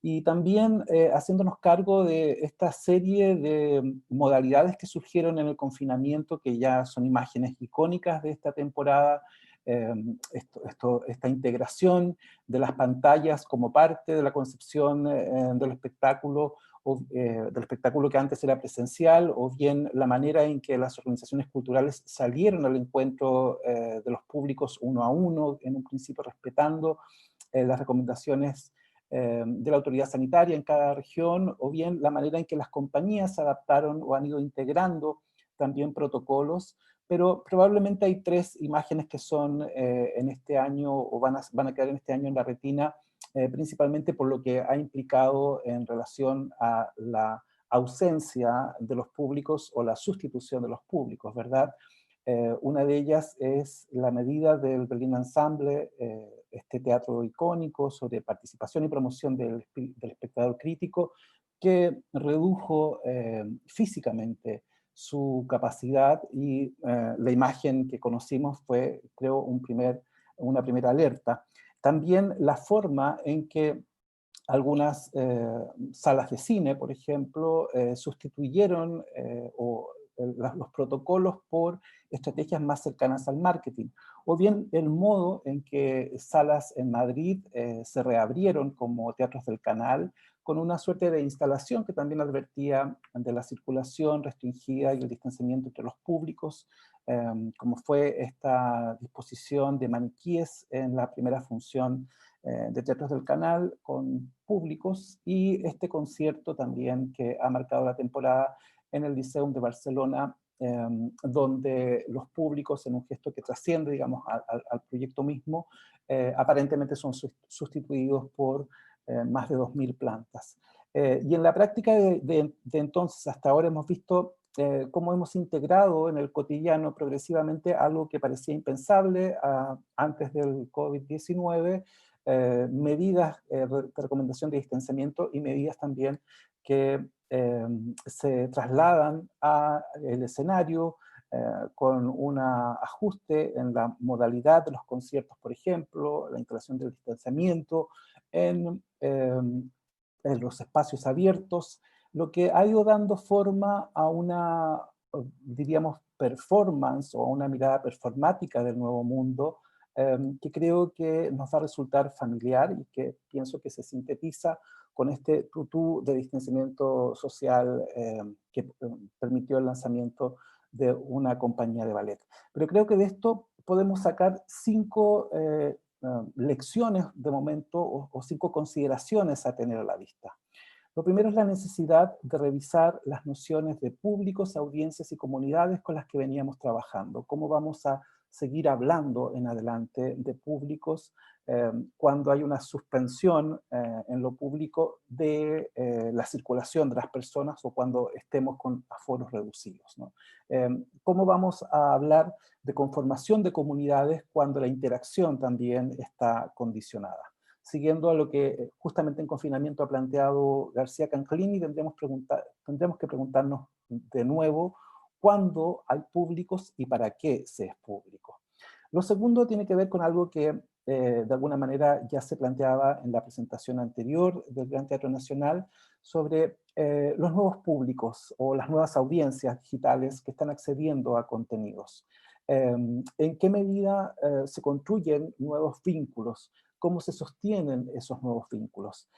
y también haciéndonos cargo de esta serie de modalidades que surgieron en el confinamiento, que ya son imágenes icónicas de esta temporada, esta integración de las pantallas como parte de la concepción del espectáculo, del espectáculo que antes era presencial, o bien la manera en que las organizaciones culturales salieron al encuentro de los públicos uno a uno, en un principio respetando las recomendaciones de la autoridad sanitaria en cada región, o bien la manera en que las compañías se adaptaron o han ido integrando también protocolos, pero probablemente hay 3 imágenes que son en este año, o van a quedar en este año en la retina, principalmente por lo que ha implicado en relación a la ausencia de los públicos o la sustitución de los públicos, ¿verdad? Una de ellas es la medida del Berlin Ensemble, este teatro icónico sobre participación y promoción del espectador crítico, que redujo físicamente su capacidad, y la imagen que conocimos fue, creo, una primera alerta. También la forma en que algunas salas de cine, por ejemplo, sustituyeron los protocolos por estrategias más cercanas al marketing, o bien el modo en que salas en Madrid se reabrieron como teatros del canal, con una suerte de instalación que también advertía de la circulación restringida y el distanciamiento entre los públicos, como fue esta disposición de maniquíes en la primera función de teatros del canal con públicos, y este concierto también que ha marcado la temporada en el Liceu de Barcelona, donde los públicos, en un gesto que trasciende, digamos, al proyecto mismo, aparentemente son sustituidos por más de 2000 plantas. Y en la práctica de entonces hasta ahora hemos visto cómo hemos integrado en el cotidiano progresivamente algo que parecía impensable antes del COVID-19, medidas de recomendación de distanciamiento y medidas también que se trasladan al escenario con un ajuste en la modalidad de los conciertos, por ejemplo, la instalación del distanciamiento en los espacios abiertos, lo que ha ido dando forma a una, diríamos, performance o a una mirada performática del nuevo mundo, que creo que nos va a resultar familiar y que pienso que se sintetiza con este tutú de distanciamiento social que permitió el lanzamiento de una compañía de ballet. Pero creo que de esto podemos sacar 5 lecciones de momento, o 5 consideraciones a tener a la vista. Lo primero es la necesidad de revisar las nociones de públicos, audiencias y comunidades con las que veníamos trabajando. ¿Cómo vamos a seguir hablando en adelante de públicos cuando hay una suspensión en lo público de la circulación de las personas, o cuando estemos con aforos reducidos, ¿no? ¿Cómo vamos a hablar de conformación de comunidades cuando la interacción también está condicionada? Siguiendo a lo que justamente en confinamiento ha planteado García Canclini, tendremos que preguntarnos de nuevo cuándo hay públicos y para qué se es público. Lo segundo tiene que ver con algo que de alguna manera ya se planteaba en la presentación anterior del Gran Teatro Nacional, sobre los nuevos públicos o las nuevas audiencias digitales que están accediendo a contenidos. ¿En qué medida se construyen nuevos vínculos? ¿Cómo se sostienen esos nuevos vínculos?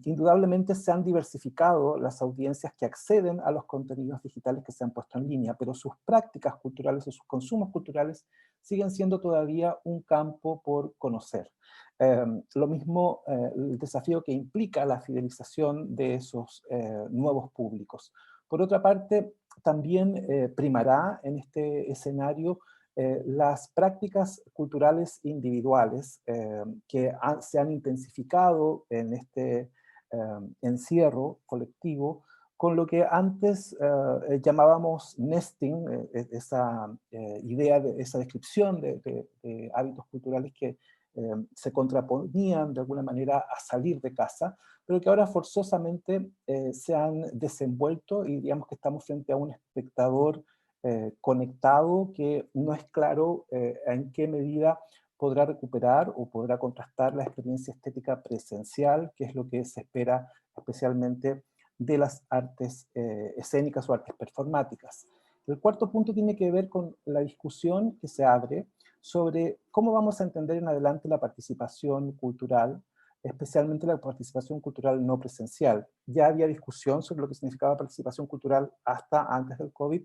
Indudablemente se han diversificado las audiencias que acceden a los contenidos digitales que se han puesto en línea, pero sus prácticas culturales o sus consumos culturales siguen siendo todavía un campo por conocer. Lo mismo el desafío que implica la fidelización de esos nuevos públicos. Por otra parte, también primará en este escenario las prácticas culturales individuales que se han intensificado en este encierro colectivo, con lo que antes llamábamos nesting, esa idea, esa descripción de hábitos culturales que se contraponían de alguna manera a salir de casa, pero que ahora forzosamente se han desenvuelto, y digamos que estamos frente a un espectador conectado que no es claro en qué medida podrá recuperar o podrá contrastar la experiencia estética presencial, que es lo que se espera especialmente de las artes escénicas o artes performáticas. El cuarto punto tiene que ver con la discusión que se abre sobre cómo vamos a entender en adelante la participación cultural, especialmente la participación cultural no presencial. Ya había discusión sobre lo que significaba participación cultural hasta antes del COVID.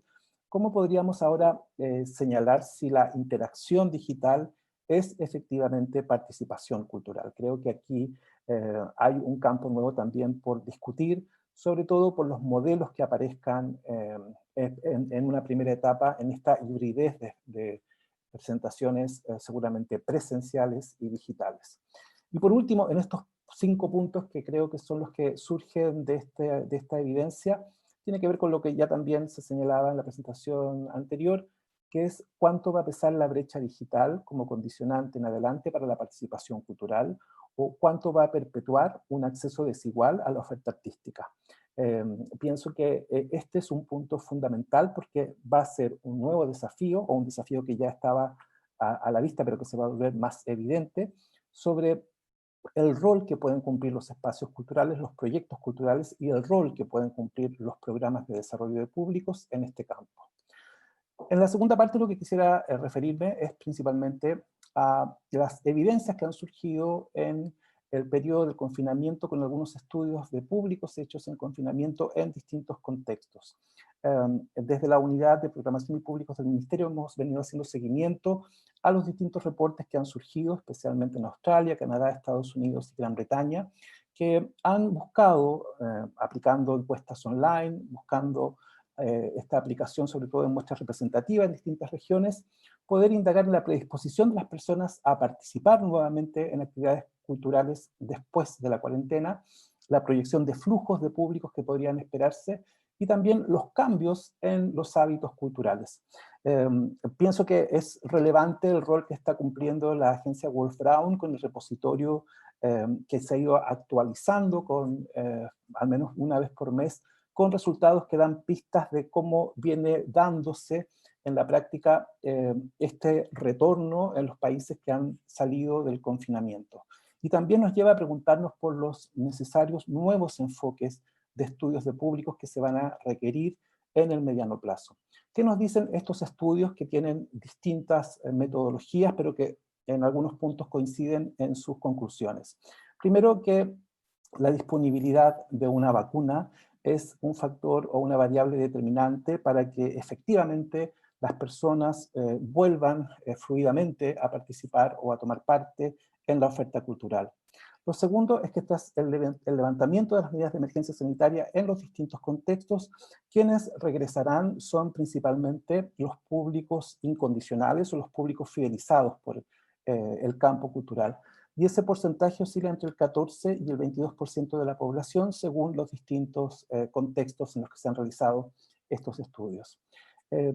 ¿Cómo podríamos ahora señalar si la interacción digital es efectivamente participación cultural? Creo que aquí hay un campo nuevo también por discutir, sobre todo por los modelos que aparezcan en una primera etapa, en esta hibridez de presentaciones seguramente presenciales y digitales. Y por último, en estos 5 puntos que creo que son los que surgen de esta evidencia, tiene que ver con lo que ya también se señalaba en la presentación anterior, que es cuánto va a pesar la brecha digital como condicionante en adelante para la participación cultural, o cuánto va a perpetuar un acceso desigual a la oferta artística. Pienso que este es un punto fundamental porque va a ser un nuevo desafío, o un desafío que ya estaba a la vista, pero que se va a volver más evidente, sobre el rol que pueden cumplir los espacios culturales, los proyectos culturales y el rol que pueden cumplir los programas de desarrollo de públicos en este campo. En la segunda parte lo que quisiera referirme es principalmente a las evidencias que han surgido en el periodo del confinamiento con algunos estudios de públicos hechos en confinamiento en distintos contextos. Desde la unidad de programación y públicos del Ministerio hemos venido haciendo seguimiento a los distintos reportes que han surgido, especialmente en Australia, Canadá, Estados Unidos y Gran Bretaña, que han buscado, aplicando encuestas online, buscando esta aplicación sobre todo en muestras representativas en distintas regiones, poder indagar en la predisposición de las personas a participar nuevamente en actividades culturales después de la cuarentena, la proyección de flujos de públicos que podrían esperarse y también los cambios en los hábitos culturales. Pienso que es relevante el rol que está cumpliendo la agencia Wolf Brown con el repositorio que se ha ido actualizando con, al menos una vez por mes, con resultados que dan pistas de cómo viene dándose en la práctica este retorno en los países que han salido del confinamiento. Y también nos lleva a preguntarnos por los necesarios nuevos enfoques de estudios de públicos que se van a requerir en el mediano plazo. ¿Qué nos dicen estos estudios que tienen distintas metodologías, pero que en algunos puntos coinciden en sus conclusiones? Primero, que la disponibilidad de una vacuna es un factor o una variable determinante para que efectivamente las personas vuelvan fluidamente a participar o a tomar parte en la oferta cultural. Lo segundo es que este es el levantamiento de las medidas de emergencia sanitaria en los distintos contextos. Quienes regresarán son principalmente los públicos incondicionales o los públicos fidelizados por el campo cultural. Y ese porcentaje oscila entre el 14 y el 22% de la población según los distintos contextos en los que se han realizado estos estudios.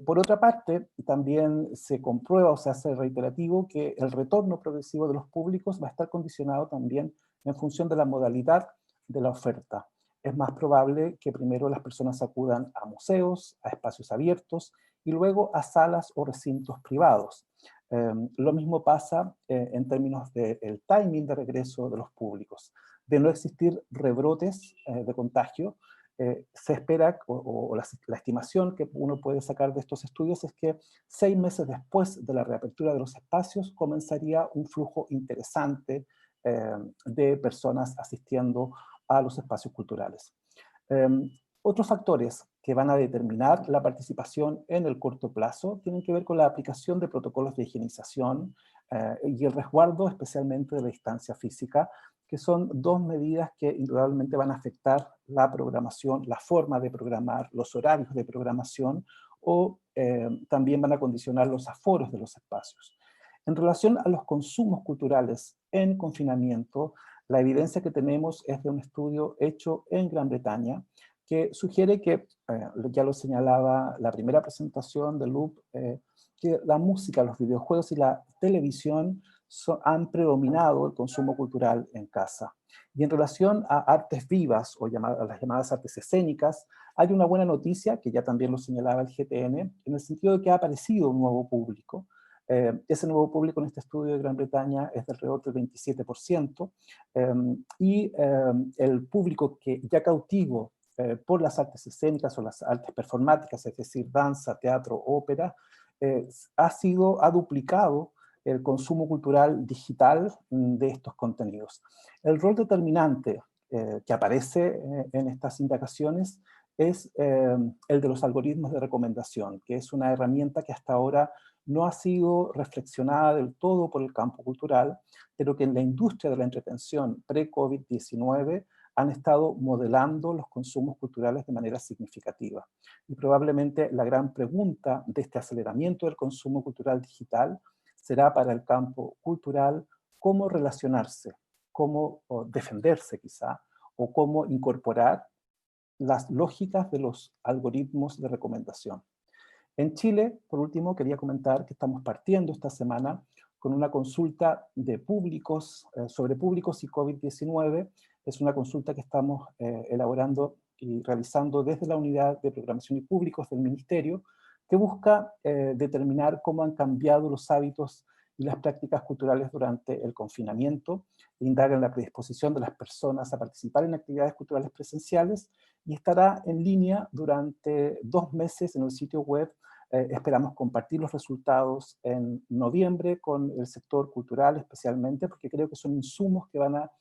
Por otra parte, también se comprueba o se hace reiterativo que el retorno progresivo de los públicos va a estar condicionado también en función de la modalidad de la oferta. Es más probable que primero las personas acudan a museos, a espacios abiertos y luego a salas o recintos privados. Lo mismo pasa en términos del timing de regreso de los públicos. De no existir rebrotes de contagio, se espera, o la estimación que uno puede sacar de estos estudios es que 6 meses después de la reapertura de los espacios comenzaría un flujo interesante de personas asistiendo a los espacios culturales. Otros factores que van a determinar la participación en el corto plazo tienen que ver con la aplicación de protocolos de higienización y el resguardo especialmente de la distancia física, que son 2 medidas que indudablemente van a afectar la programación, la forma de programar, los horarios de programación, o también van a condicionar los aforos de los espacios. En relación a los consumos culturales en confinamiento, la evidencia que tenemos es de un estudio hecho en Gran Bretaña, que sugiere que, ya lo señalaba la primera presentación de Loop, que la música, los videojuegos y la televisión han predominado el consumo cultural en casa. Y en relación a artes vivas, o a las llamadas artes escénicas, hay una buena noticia, que ya también lo señalaba el GTN, en el sentido de que ha aparecido un nuevo público, Ese nuevo público en este estudio de Gran Bretaña es de alrededor del 27%, y el público que ya cautivo por las artes escénicas o las artes performáticas, es decir, danza, teatro, ópera, ha duplicado el consumo cultural digital de estos contenidos. El rol determinante que aparece en estas indagaciones es el de los algoritmos de recomendación, que es una herramienta que hasta ahora no ha sido reflexionada del todo por el campo cultural, pero que en la industria de la entretención pre-COVID-19 han estado modelando los consumos culturales de manera significativa. Y probablemente la gran pregunta de este aceleramiento del consumo cultural digital será para el campo cultural cómo relacionarse, cómo defenderse quizá, o cómo incorporar las lógicas de los algoritmos de recomendación. En Chile, por último, quería comentar que estamos partiendo esta semana con una consulta de públicos, sobre públicos y COVID-19. Es una consulta que estamos elaborando y realizando desde la Unidad de Programación y Públicos del Ministerio, que busca determinar cómo han cambiado los hábitos y las prácticas culturales durante el confinamiento, indaga en la predisposición de las personas a participar en actividades culturales presenciales, y estará en línea durante 2 meses en el sitio web. Esperamos compartir los resultados en noviembre con el sector cultural especialmente, porque creo que son insumos que van a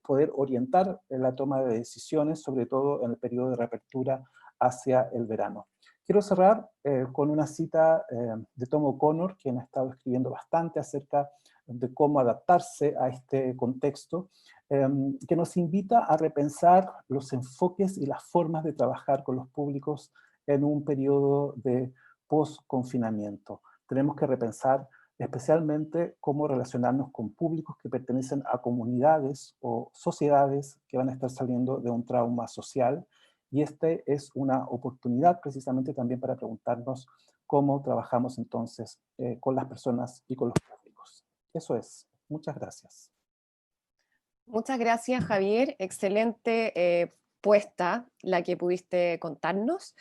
poder orientar la toma de decisiones, sobre todo en el periodo de reapertura hacia el verano. Quiero cerrar con una cita de Tom O'Connor, quien ha estado escribiendo bastante acerca de cómo adaptarse a este contexto, que nos invita a repensar los enfoques y las formas de trabajar con los públicos en un periodo de post-confinamiento. Tenemos que repensar especialmente cómo relacionarnos con públicos que pertenecen a comunidades o sociedades que van a estar saliendo de un trauma social, y este es una oportunidad precisamente también para preguntarnos cómo trabajamos entonces con las personas y con los públicos. Eso es. Muchas gracias. Muchas gracias, Javier. Excelente puesta la que pudiste contarnos.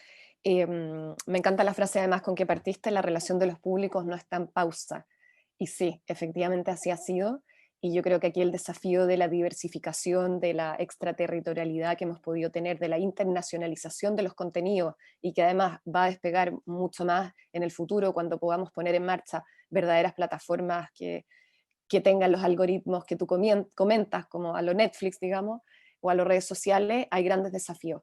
Me encanta la frase además con que partiste: la relación de los públicos no está en pausa. Y sí, efectivamente así ha sido. Y yo creo que aquí el desafío de la diversificación, de la extraterritorialidad que hemos podido tener, de la internacionalización de los contenidos, y que además va a despegar mucho más en el futuro cuando podamos poner en marcha verdaderas plataformas que tengan los algoritmos que tú comentas, como a lo Netflix, digamos, o a las redes sociales. Hay grandes desafíos.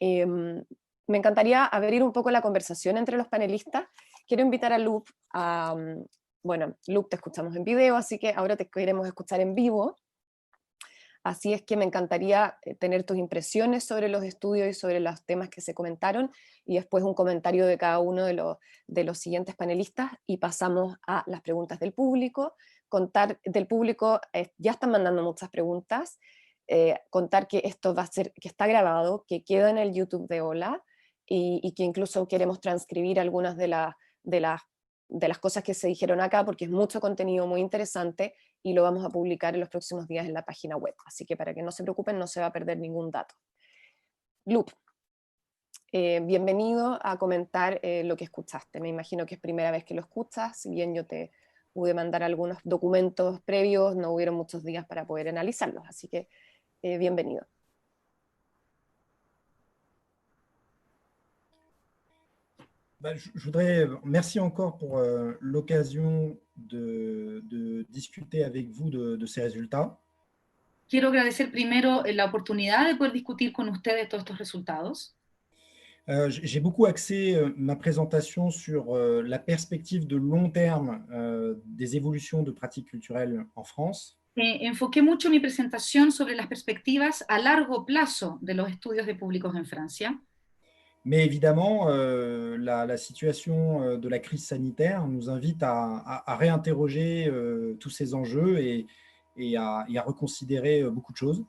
Me encantaría abrir un poco la conversación entre los panelistas. Quiero invitar a Lup a... Bueno, Lup, te escuchamos en video, así que ahora te queremos escuchar en vivo. Así es que me encantaría tener tus impresiones sobre los estudios y sobre los temas que se comentaron, y después un comentario de cada uno de los siguientes panelistas, y pasamos a las preguntas del público. Contar del público, ya están mandando muchas preguntas, contar que esto va a ser, que está grabado, que queda en el YouTube de Hola, y que incluso queremos transcribir algunas de las cosas que se dijeron acá, porque es mucho contenido muy interesante, y lo vamos a publicar en los próximos días en la página web. Así que para que no se preocupen, no se va a perder ningún dato. Lup, bienvenido a comentar lo que escuchaste. Me imagino que es primera vez que lo escuchas, si bien yo te pude mandar algunos documentos previos, no hubieron muchos días para poder analizarlos, así que bienvenido. Je voudrais, merci encore pour l'occasion de discuter avec vous de ces résultats. Quiero agradecer primero la oportunidad de poder discutir con ustedes todos estos resultados. J'ai beaucoup axé ma présentation sur la perspective de long terme des évolutions de pratiques culturelles en France. Enfoqué mucho mi presentación sobre las perspectivas a largo plazo de los estudios de públicos en Francia. Mais évidemment, la situation de la crise sanitaire nous invite à réinterroger tous ces enjeux et à reconsidérer beaucoup de choses.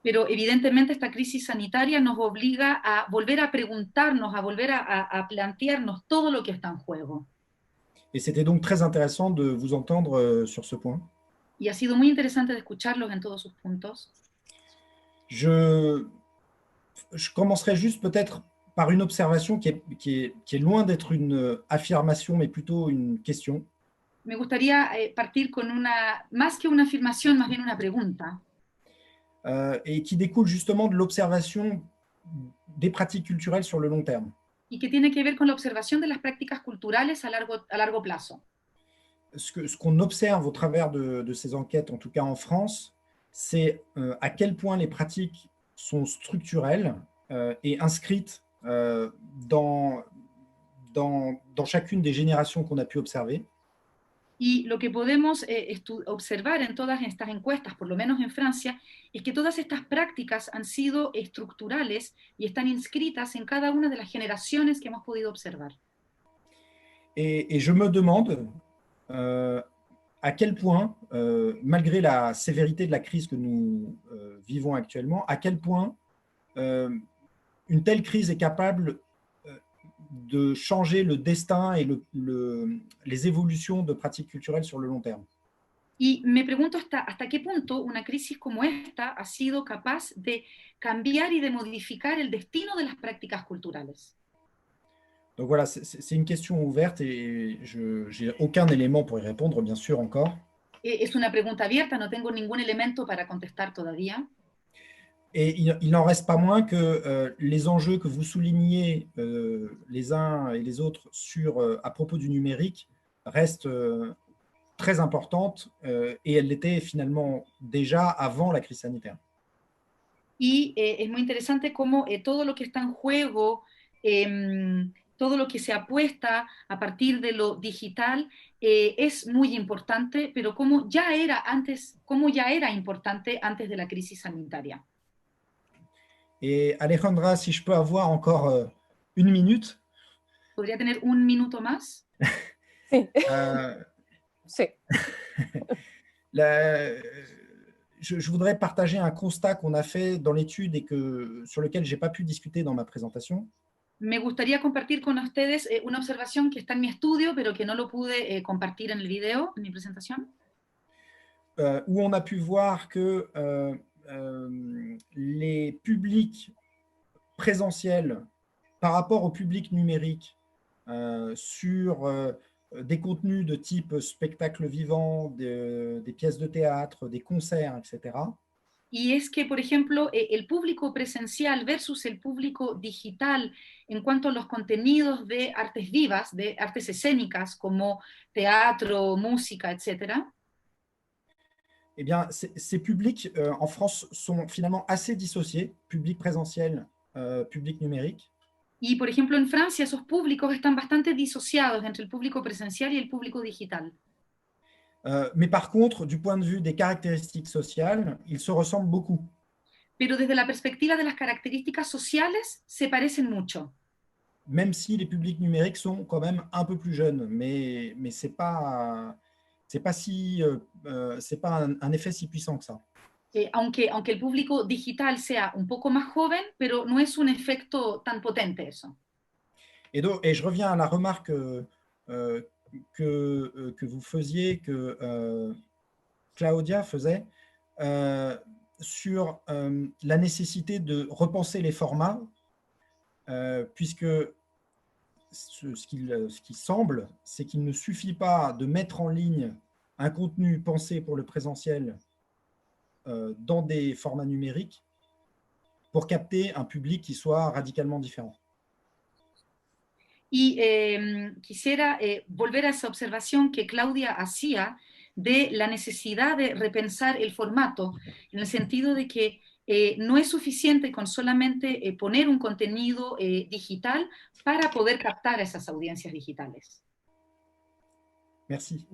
Pero evidentemente esta crisis sanitaria nos obliga a volver a preguntarnos, a volver a plantearnos todo lo que está en juego. Et c'était donc très intéressant de vous entendre sur ce point. Y ha sido muy interesante de escucharlos en todos sus puntos. Je commencerai juste peut-être par une observation qui est loin d'être une affirmation, mais plutôt une question. Me gustaría partir con más que una afirmación, más bien una pregunta. Et qui découle justement de l'observation des pratiques culturelles sur le long terme. Y que tiene que ver con la observación de las prácticas culturales a largo plazo. Ce qu'on observe au travers de ces enquêtes, en tout cas en France, c'est à quel point les pratiques sont structurelles et inscrites dans chacune des générations qu'on a pu observer. Y lo que podemos observar en todas estas encuestas, por lo menos en Francia, es que todas estas prácticas han sido estructurales y están inscritas en cada una de las generaciones que hemos podido observar. Et je me demande à quel point, malgré la sévérité de la crise que nous vivons actuellement, à quel point une telle crise est capable de changer le destin et les évolutions de pratiques culturelles sur le long terme. Y me pregunto hasta qué punto una crisis como esta ha sido capaz de cambiar y de modificar el destino de las prácticas culturales. Donc voilà, c'est une question ouverte et je n'ai aucun élément pour y répondre, bien sûr, encore. Es una pregunta abierta, no tengo ningún elemento para contestar todavía. Et il n'en reste pas moins que les enjeux que vous soulignez les uns et les autres à propos du numérique restent très importantes et elles l'étaient finalement déjà avant la crise sanitaire. Y es muy interesante cómo todo lo que está en juego, todo lo que se apuesta a partir de lo digital es muy importante, pero cómo ya era importante antes de la crisis sanitaria. Et Alejandra, si je peux avoir encore une minute. ¿Podría tener un minuto más? Sí. Sí. Je voudrais partager un constat qu'on a fait dans l'étude et sur lequel je n'ai pas pu discuter dans ma présentation. Me gustaría compartir con ustedes una observación que está en mi estudio, pero que no lo pude compartir en el video, en mi presentación. Où on a pu voir que les publics présentiels par rapport au public numérique sur des contenus de type spectacle vivant, des pièces de théâtre, des concerts, etc. Y es que, por ejemplo, el público presencial versus el público digital en cuanto a los contenidos de artes vivas, de artes escénicas como teatro, música, etc. Eh bien, ces publics en France sont finalement assez dissociés, public présentiel, public numérique. Y, por ejemplo, en Francia esos públicos están bastante disociados entre el público presencial y el público digital. Mais par contre, du point de vue des caractéristiques sociales, ils se ressemblent beaucoup. Pero desde la perspectiva de las características sociales, se parecen mucho. Même si les publics numériques sont quand même un peu plus jeunes, mais c'est pas un effet si puissant que ça. Aunque el público digital sea un poco más joven, pero no es un efecto tan potente eso. Et je reviens à la remarque que vous faisiez, que Claudia faisait, sur la nécessité de repenser les formats, puisque ce qui semble, c'est qu'il ne suffit pas de mettre en ligne un contenu pensé pour le présentiel dans des formats numériques pour capter un public qui soit radicalement différent. Y quisiera volver a esa observación que Claudia hacía de la necesidad de repensar el formato, en el sentido de que no es suficiente con solamente poner un contenido digital para poder captar a esas audiencias digitales. Merci.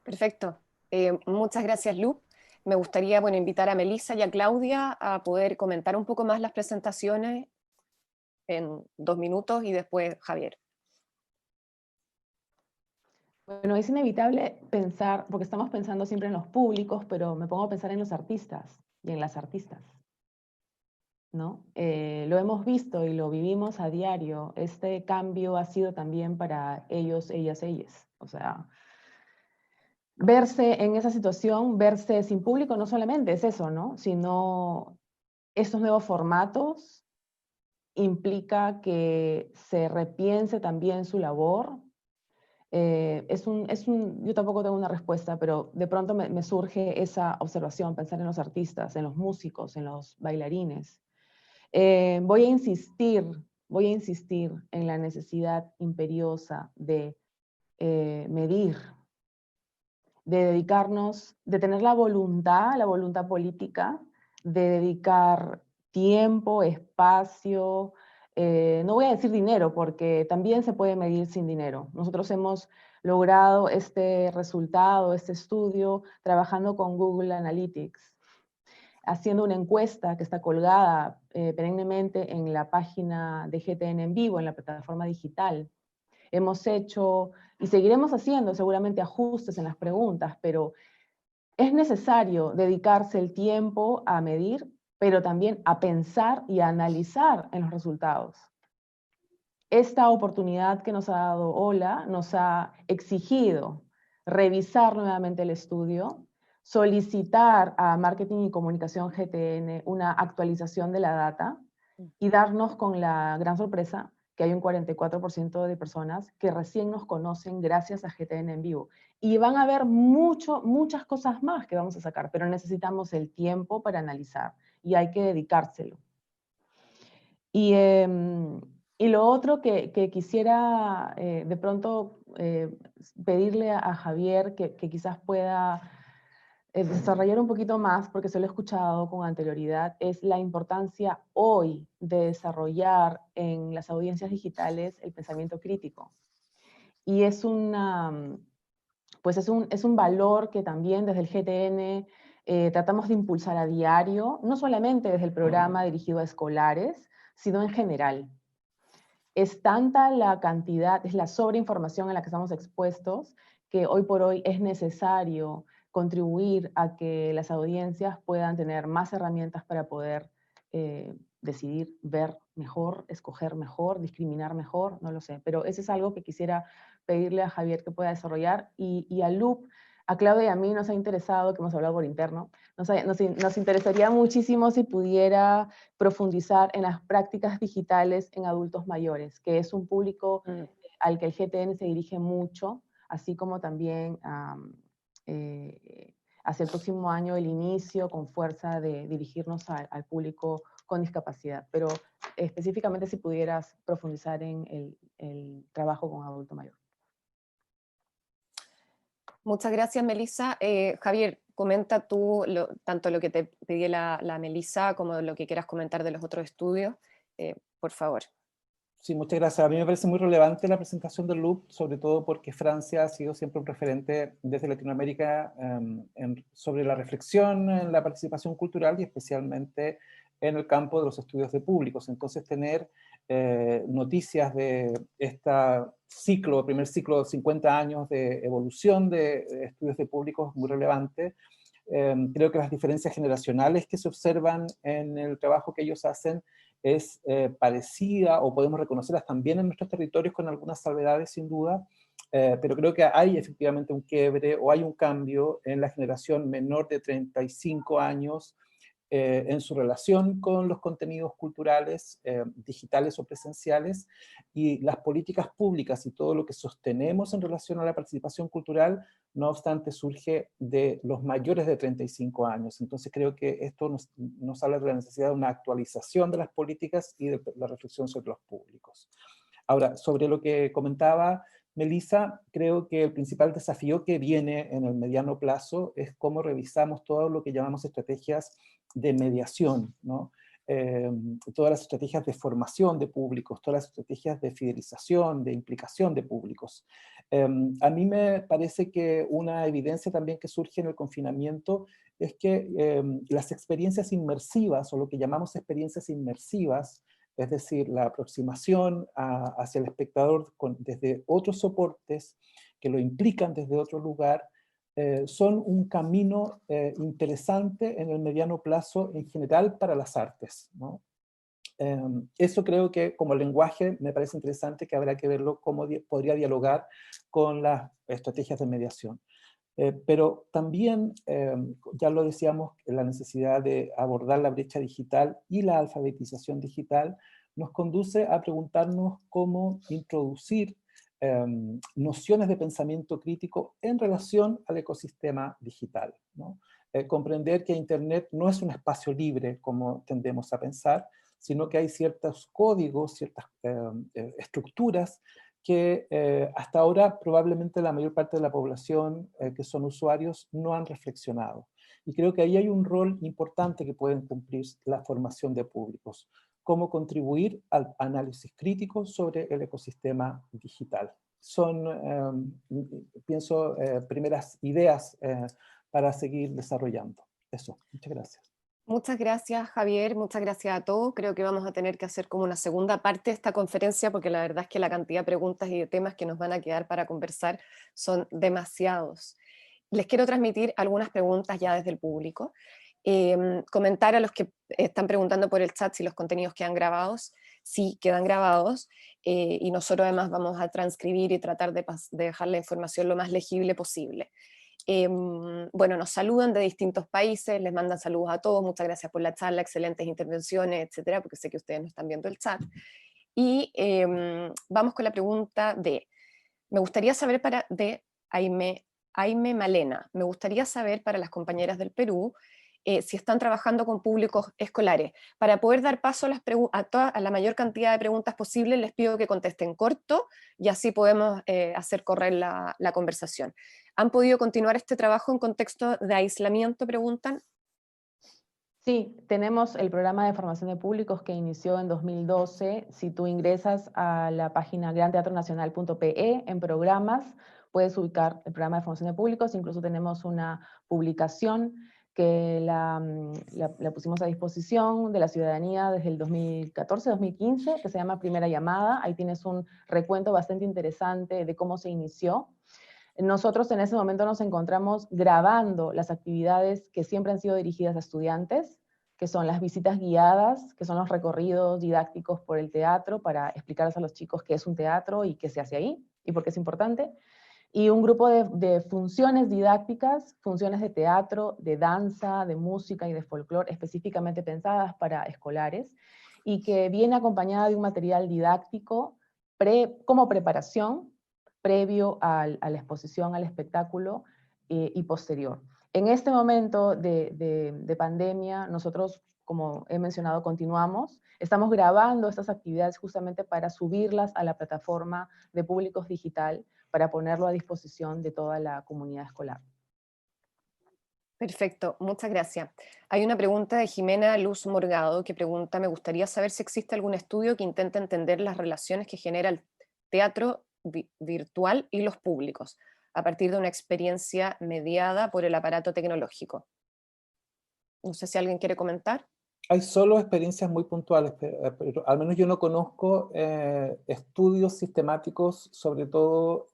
Perfecto. Muchas gracias, Lu. Me gustaría invitar a Melissa y a Claudia a poder comentar un poco más las presentaciones en 2 minutos y después Javier. Bueno, es inevitable pensar, porque estamos pensando siempre en los públicos, pero me pongo a pensar en los artistas y en las artistas, ¿no? Lo hemos visto y lo vivimos a diario. Este cambio ha sido también para ellos, ellas, ellas. O sea, verse en esa situación, verse sin público, no solamente es eso, ¿no? Sino estos nuevos formatos implica que se repiense también su labor, Yo tampoco tengo una respuesta, pero de pronto me surge esa observación, pensar en los artistas, en los músicos, en los bailarines. Voy a insistir en la necesidad imperiosa de medir, de dedicarnos, de tener la voluntad política, de dedicar tiempo, espacio, no voy a decir dinero, porque también se puede medir sin dinero. Nosotros hemos logrado este resultado, este estudio, trabajando con Google Analytics, haciendo una encuesta que está colgada perennemente en la página de GTN en vivo, en la plataforma digital. Hemos hecho, y seguiremos haciendo seguramente ajustes en las preguntas, pero es necesario dedicarse el tiempo a medir, pero también a pensar y a analizar en los resultados. Esta oportunidad que nos ha dado Ola nos ha exigido revisar nuevamente el estudio, solicitar a Marketing y Comunicación GTN una actualización de la data y darnos con la gran sorpresa que hay un 44% de personas que recién nos conocen gracias a GTN en vivo. Y van a haber muchas cosas más que vamos a sacar, pero necesitamos el tiempo para analizar y hay que dedicárselo. Y lo otro que quisiera de pronto pedirle a Javier que quizás pueda desarrollar un poquito más, porque se lo he escuchado con anterioridad, es la importancia hoy de desarrollar en las audiencias digitales el pensamiento crítico. Y es un valor que también desde el GTN tratamos de impulsar a diario, no solamente desde el programa dirigido a escolares, sino en general. Es tanta la cantidad, es la sobreinformación a la que estamos expuestos, que hoy por hoy es necesario contribuir a que las audiencias puedan tener más herramientas para poder decidir, ver mejor, escoger mejor, discriminar mejor, no lo sé. Pero eso es algo que quisiera pedirle a Javier que pueda desarrollar. Y a Lup, a Claudia y a mí nos ha interesado, que hemos hablado por interno, nos interesaría muchísimo si pudiera profundizar en las prácticas digitales en adultos mayores, que es un público al que el GTN se dirige mucho, así como también hacia el próximo año el inicio con fuerza de dirigirnos al público con discapacidad. Pero específicamente si pudieras profundizar en el trabajo con adulto mayor. Muchas gracias, Melissa. Javier, comenta tú tanto lo que te pedí la Melissa como lo que quieras comentar de los otros estudios, por favor. Sí, muchas gracias. A mí me parece muy relevante la presentación del LUP, sobre todo porque Francia ha sido siempre un referente desde Latinoamérica sobre la reflexión en la participación cultural y especialmente en el campo de los estudios de públicos. Entonces, tener noticias de primer ciclo de 50 años de evolución de estudios de públicos es muy relevante. Creo que las diferencias generacionales que se observan en el trabajo que ellos hacen es parecida, o podemos reconocerlas también en nuestros territorios con algunas salvedades sin duda, pero creo que hay efectivamente un quiebre o hay un cambio en la generación menor de 35 años en su relación con los contenidos culturales, digitales o presenciales, y las políticas públicas y todo lo que sostenemos en relación a la participación cultural, no obstante, surge de los mayores de 35 años. Entonces creo que esto nos habla de la necesidad de una actualización de las políticas y de la reflexión sobre los públicos. Ahora, sobre lo que comentaba Melissa, creo que el principal desafío que viene en el mediano plazo es cómo revisamos todo lo que llamamos estrategias de mediación, ¿no? Todas las estrategias de formación de públicos, todas las estrategias de fidelización, de implicación de públicos. A mí me parece que una evidencia también que surge en el confinamiento es que las experiencias inmersivas, o lo que llamamos experiencias inmersivas, es decir, la aproximación hacia el espectador desde otros soportes que lo implican desde otro lugar, son un camino interesante en el mediano plazo en general para las artes, ¿no? Eso creo que como lenguaje me parece interesante, que habrá que verlo cómo podría dialogar con las estrategias de mediación. Pero también, ya lo decíamos, la necesidad de abordar la brecha digital y la alfabetización digital nos conduce a preguntarnos cómo introducir nociones de pensamiento crítico en relación al ecosistema digital, ¿no? Comprender que Internet no es un espacio libre como tendemos a pensar, sino que hay ciertos códigos, ciertas estructuras que hasta ahora probablemente la mayor parte de la población que son usuarios no han reflexionado. Y creo que ahí hay un rol importante que pueden cumplir la formación de públicos, cómo contribuir al análisis crítico sobre el ecosistema digital. Son, pienso, primeras ideas para seguir desarrollando. Eso, muchas gracias. Muchas gracias, Javier, muchas gracias a todos. Creo que vamos a tener que hacer como una segunda parte de esta conferencia, porque la verdad es que la cantidad de preguntas y de temas que nos van a quedar para conversar son demasiados. Les quiero transmitir algunas preguntas ya desde el público. Comentar a los que están preguntando por el chat si los contenidos quedan grabados. Sí, quedan grabados, y nosotros además vamos a transcribir y tratar de dejar la información lo más legible posible. Bueno, nos saludan de distintos países, les mandan saludos a todos, muchas gracias por la charla, excelentes intervenciones, etcétera, porque sé que ustedes no están viendo el chat. Y vamos con la pregunta me gustaría saber de Aime Malena, me gustaría saber para las compañeras del Perú, si están trabajando con públicos escolares. Para poder dar paso a la mayor cantidad de preguntas posibles, les pido que contesten corto y así podemos hacer correr la conversación. ¿Han podido continuar este trabajo en contexto de aislamiento? Preguntan. Sí, tenemos el programa de formación de públicos que inició en 2012. Si tú ingresas a la página granteatronacional.pe en programas, puedes ubicar el programa de formación de públicos. Incluso tenemos una publicación que la pusimos a disposición de la ciudadanía desde el 2014-2015, que se llama Primera Llamada. Ahí tienes un recuento bastante interesante de cómo se inició. Nosotros en ese momento nos encontramos grabando las actividades que siempre han sido dirigidas a estudiantes, que son las visitas guiadas, que son los recorridos didácticos por el teatro para explicarles a los chicos qué es un teatro y qué se hace ahí y por qué es importante. Y un grupo de funciones didácticas, funciones de teatro, de danza, de música y de folclore específicamente pensadas para escolares y que viene acompañada de un material didáctico como preparación previo a la exposición, al espectáculo y posterior. En este momento de pandemia, nosotros, como he mencionado, continuamos. Estamos grabando estas actividades justamente para subirlas a la plataforma de públicos digital, para ponerlo a disposición de toda la comunidad escolar. Perfecto, muchas gracias. Hay una pregunta de Jimena Luz Morgado que pregunta, me gustaría saber si existe algún estudio que intente entender las relaciones que genera el teatro virtual y los públicos, a partir de una experiencia mediada por el aparato tecnológico. No sé si alguien quiere comentar. Hay solo experiencias muy puntuales, pero al menos yo no conozco estudios sistemáticos, sobre todo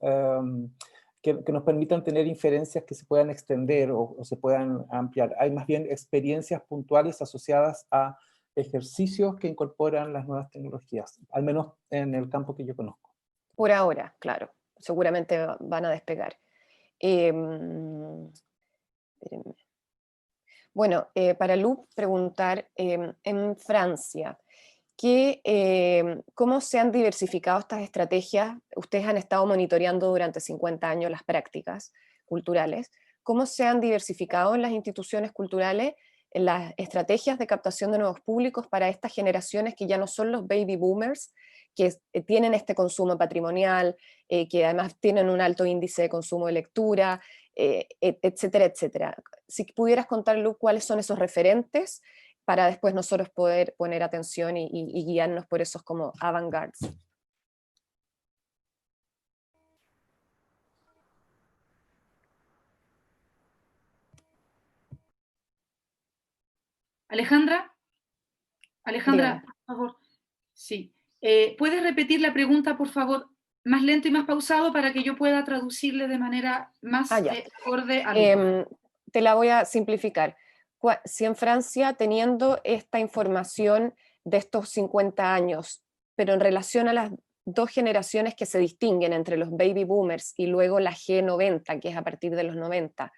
que nos permitan tener inferencias que se puedan extender o se puedan ampliar. Hay más bien experiencias puntuales asociadas a ejercicios que incorporan las nuevas tecnologías, al menos en el campo que yo conozco. Por ahora, claro, seguramente van a despegar. Bueno, para Lu preguntar, en Francia, ¿cómo se han diversificado estas estrategias? Ustedes han estado monitoreando durante 50 años las prácticas culturales. ¿Cómo se han diversificado en las instituciones culturales en las estrategias de captación de nuevos públicos para estas generaciones que ya no son los baby boomers, que tienen este consumo patrimonial, que además tienen un alto índice de consumo de lectura, etcétera, etcétera? Si pudieras contar, Lu, cuáles son esos referentes para después nosotros poder poner atención y guiarnos por esos como avant-gardes. Alejandra, Dígame. por favor. Sí. ¿Puedes repetir la pregunta, por favor, más lento y más pausado para que yo pueda traducirle de manera más acorde a te la voy a simplificar. Si en Francia, teniendo esta información de estos 50 años, pero en relación a las dos generaciones que se distinguen entre los baby boomers y luego la G90, que es a partir de los 90,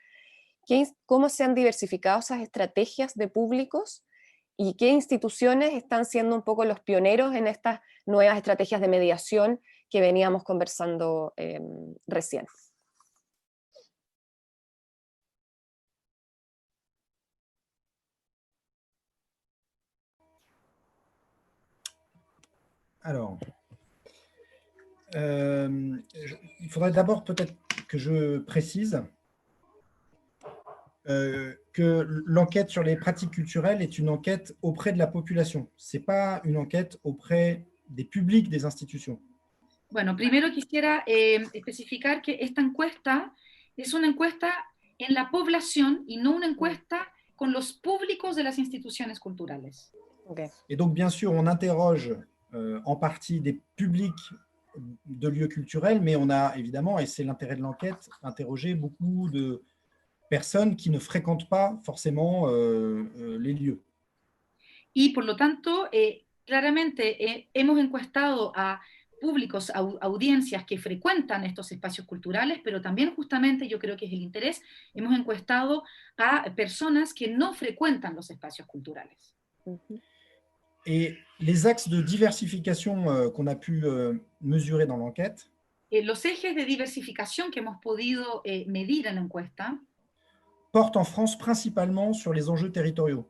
¿cómo se han diversificado esas estrategias de públicos y qué instituciones están siendo un poco los pioneros en estas nuevas estrategias de mediación que veníamos conversando recién. Alors, il faudrait d'abord peut-être que je précise que l'enquête sur les pratiques culturelles est une enquête auprès de la population. Ce n'est pas une enquête auprès des publics des institutions. Bueno, primero quisiera especificar que esta encuesta es una encuesta en la población y no una encuesta con los públicos de las instituciones culturales. Okay. Et donc, bien sûr, on interroge en partie des publics de lieux culturels, mais on a évidemment, et c'est l'intérêt de l'enquête, interrogé beaucoup de personnes qui ne fréquentent pas forcément les lieux. Y por lo tanto, claramente hemos encuestado a públicos, audiencias que frecuentan estos espacios culturales, pero también justamente, yo creo que es el interés, hemos encuestado a personas que no frecuentan los espacios culturales. Et les axes de diversification qu'on a pu mesurer dans l'enquête, los ejes de diversificación que hemos podido medir en la encuesta portent en France principalement sur les enjeux territoriaux.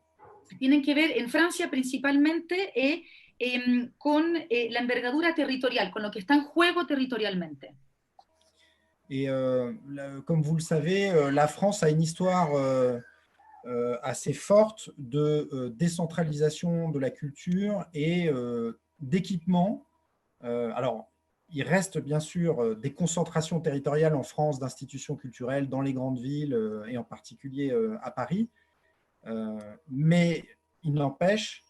Tienen que ver en Francia principalmente con la envergadura territorial, con lo que está en juego territorialmente. Et comme vous le savez, la France a une histoire assez forte de décentralisation de la culture et d'équipement. Alors, il reste bien sûr des concentrations territoriales en France d'institutions culturelles dans les grandes villes et en particulier à Paris. Mais il n'empêche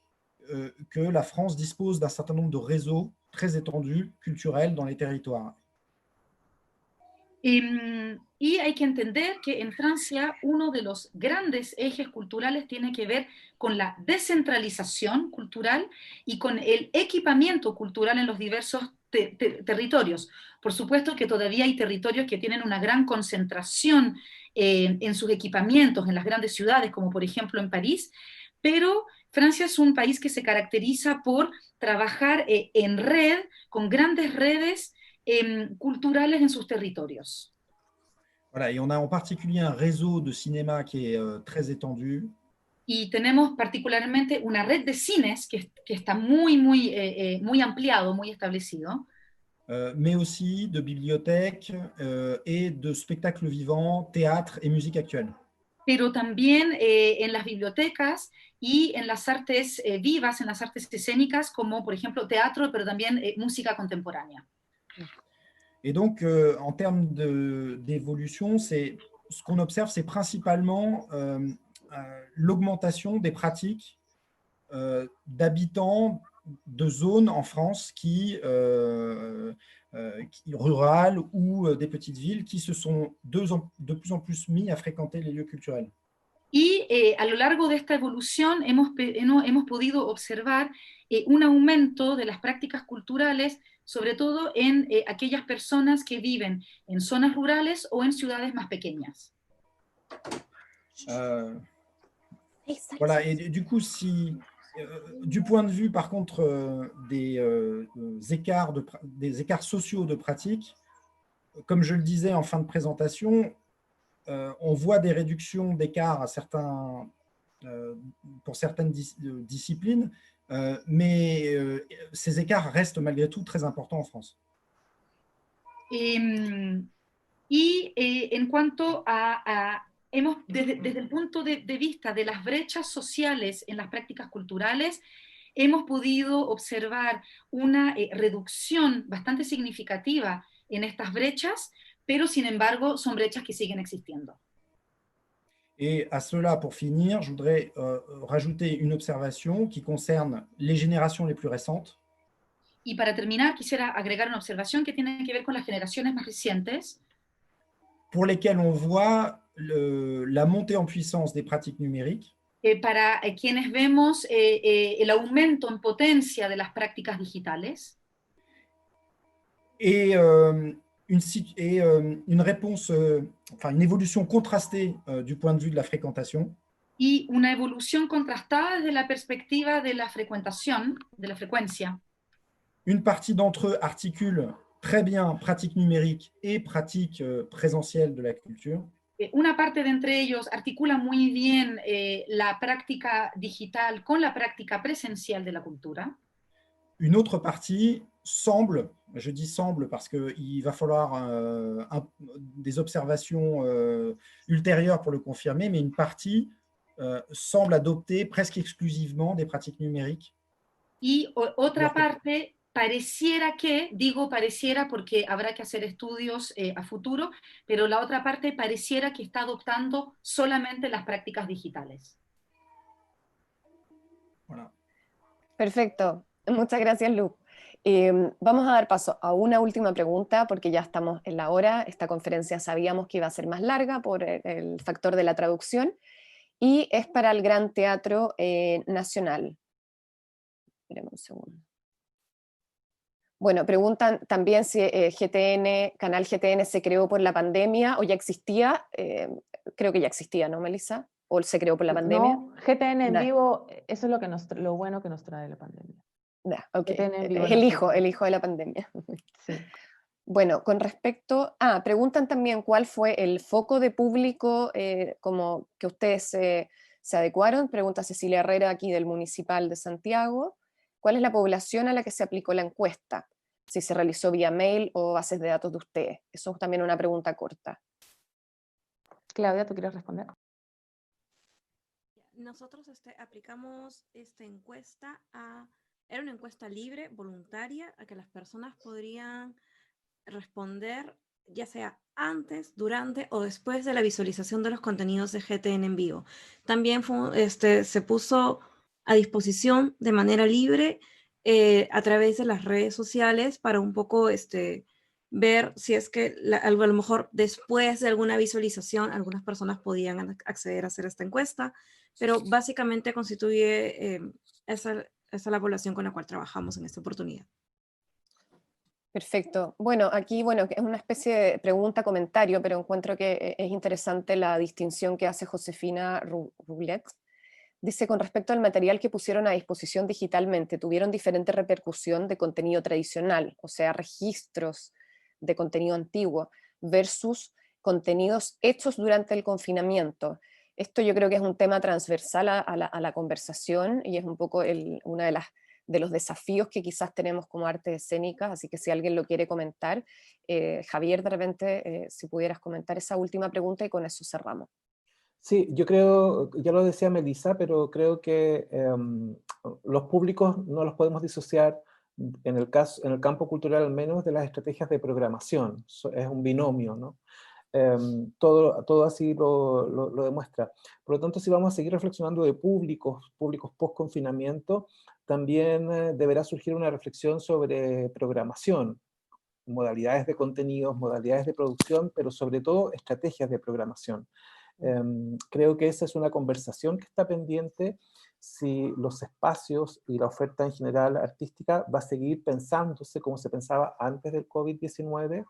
que la France dispose d'un certain nombre de réseaux très étendus culturels dans les territoires. Y hay que entender que en Francia uno de los grandes ejes culturales tiene que ver con la descentralización cultural y con el equipamiento cultural en los diversos territorios. Por supuesto que todavía hay territorios que tienen una gran concentración en sus equipamientos, en las grandes ciudades, como por ejemplo en París, pero Francia es un país que se caracteriza por trabajar en red, con grandes redes culturales en sus territorios. Voilà, et on a en particulier un réseau de cinéma qui est très étendu. Y tenemos particularmente una red de cines que está muy ampliado, muy establecido. Mais aussi de bibliothèques et de spectacles vivants, théâtre et musique actuelle. Pero también en las bibliotecas y en las artes vivas, en las artes escénicas, como por ejemplo teatro, pero también música contemporánea. Et donc, en termes d'évolution, ce qu'on observe, c'est principalement l'augmentation des pratiques d'habitants de zones en France rurales ou des petites villes qui se sont de plus en plus mis à fréquenter les lieux culturels. Y a lo largo de esta evolución hemos podido observar un aumento de las prácticas culturales, sobre todo en aquellas personas que viven en zonas rurales o en ciudades más pequeñas. Voilà, et du coup, du point de vue, par contre, des écarts sociaux de pratique, comme je le disais en fin de présentation, on voit des réductions d'écarts pour certaines disciplines, mais ces écarts restent malgré tout très importants en France. En cuanto desde el punto de vista de las brechas sociales en las prácticas culturales, hemos podido observar una reducción bastante significativa en estas brechas, pero sin embargo son brechas que siguen existiendo. Et à cela, pour finir, je voudrais rajouter une observation qui concerne les générations les plus récentes. Y para terminar, quisiera agregar una observación que tiene que ver con las generaciones más recientes, pour lesquelles on voit la montée en puissance des pratiques numériques. Para quienes vemos el aumento en potencia de las prácticas digitales. Et une réponse, une évolution contrastée du point de vue de la fréquentation. Y una evolución contrastada desde la perspectiva de la frecuentación, de la frecuencia. Une partie d'entre eux articulent très bien pratique numérique et pratique présentielle de la culture. Una parte de entre ellos articula muy bien la práctica digital con la práctica presencial de la cultura. Une autre partie semble, je dis semble parce qu'il va falloir des observations ultérieures pour le confirmer, mais une partie semble adopter presque exclusivement des pratiques numériques. Y otra parte pareciera que, digo pareciera porque habrá que hacer estudios a futuro, pero la otra parte pareciera que está adoptando solamente las prácticas digitales. Voilà. Perfecto, muchas gracias, Lu. Vamos a dar paso a una última pregunta porque ya estamos en la hora. Esta conferencia sabíamos que iba a ser más larga por el factor de la traducción y es para el Gran Teatro Nacional. Esperemos un segundo. Bueno, preguntan también si Canal GTN se creó por la pandemia o ya existía. Creo que ya existía, ¿no, Melissa? ¿O se creó por la pandemia? No, GTN en vivo, eso es lo bueno que nos trae la pandemia. Okay. Vivo es el hijo de la pandemia. Sí. Bueno, con respecto... preguntan también cuál fue el foco de público como que ustedes se adecuaron. Pregunta Cecilia Herrera, aquí del Municipal de Santiago. ¿Cuál es la población a la que se aplicó la encuesta? Si se realizó vía mail o bases de datos de ustedes. Eso es también una pregunta corta. Claudia, ¿tú quieres responder? Nosotros aplicamos esta encuesta era una encuesta libre, voluntaria, a que las personas podrían responder ya sea antes, durante o después de la visualización de los contenidos de GTN en vivo. También se puso a disposición de manera libre a través de las redes sociales para un poco ver si es que a lo mejor después de alguna visualización algunas personas podían acceder a hacer esta encuesta, pero básicamente constituye esa la población con la cual trabajamos en esta oportunidad. Perfecto. Bueno, aquí es una especie de pregunta-comentario, pero encuentro que es interesante la distinción que hace Josefina Rublex. Dice, con respecto al material que pusieron a disposición digitalmente, ¿tuvieron diferente repercusión de contenido tradicional, o sea, registros de contenido antiguo, versus contenidos hechos durante el confinamiento? Esto yo creo que es un tema transversal a la conversación y es un poco una de los desafíos que quizás tenemos como artes escénicas, así que si alguien lo quiere comentar, Javier, de repente, si pudieras comentar esa última pregunta y con eso cerramos. Sí, yo creo, ya lo decía Melissa, pero creo que los públicos no los podemos disociar, en el campo cultural al menos, de las estrategias de programación. Es un binomio, ¿no? Todo así lo demuestra. Por lo tanto, si vamos a seguir reflexionando de públicos post-confinamiento, también deberá surgir una reflexión sobre programación, modalidades de contenidos, modalidades de producción, pero sobre todo estrategias de programación. Creo que esa es una conversación que está pendiente si los espacios y la oferta en general artística va a seguir pensándose como se pensaba antes del COVID-19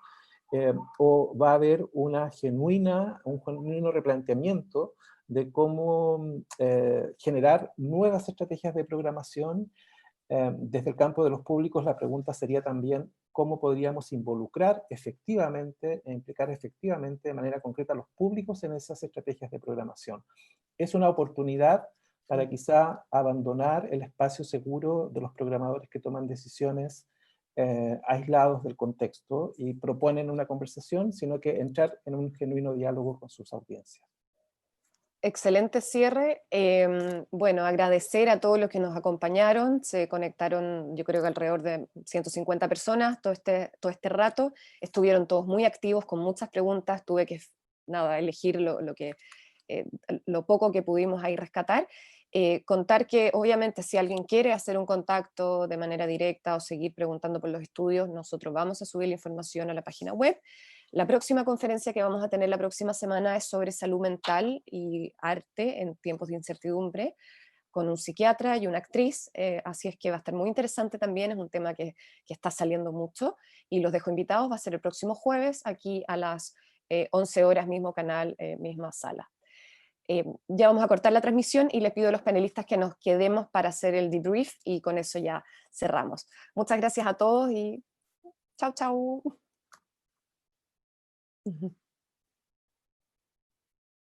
o va a haber un genuino replanteamiento de cómo generar nuevas estrategias de programación. Desde el campo de los públicos la pregunta sería también cómo podríamos involucrar efectivamente e implicar efectivamente de manera concreta a los públicos en esas estrategias de programación. Es una oportunidad para quizá abandonar el espacio seguro de los programadores que toman decisiones aislados del contexto y proponen una conversación, sino que entrar en un genuino diálogo con sus audiencias. Excelente cierre. Bueno, agradecer a todos los que nos acompañaron. Se conectaron, yo creo que alrededor de 150 personas todo este rato. Estuvieron todos muy activos, con muchas preguntas. Tuve que elegir lo poco que pudimos ahí rescatar. Contar que obviamente si alguien quiere hacer un contacto de manera directa o seguir preguntando por los estudios, nosotros vamos a subir la información a la página web. La próxima conferencia que vamos a tener la próxima semana es sobre salud mental y arte en tiempos de incertidumbre, con un psiquiatra y una actriz, así es que va a estar muy interesante también, es un tema que está saliendo mucho, y los dejo invitados, va a ser el próximo jueves, aquí a las 11 horas, mismo canal, misma sala. Ya vamos a cortar la transmisión y les pido a los panelistas que nos quedemos para hacer el debrief y con eso ya cerramos. Muchas gracias a todos y Chau, chau.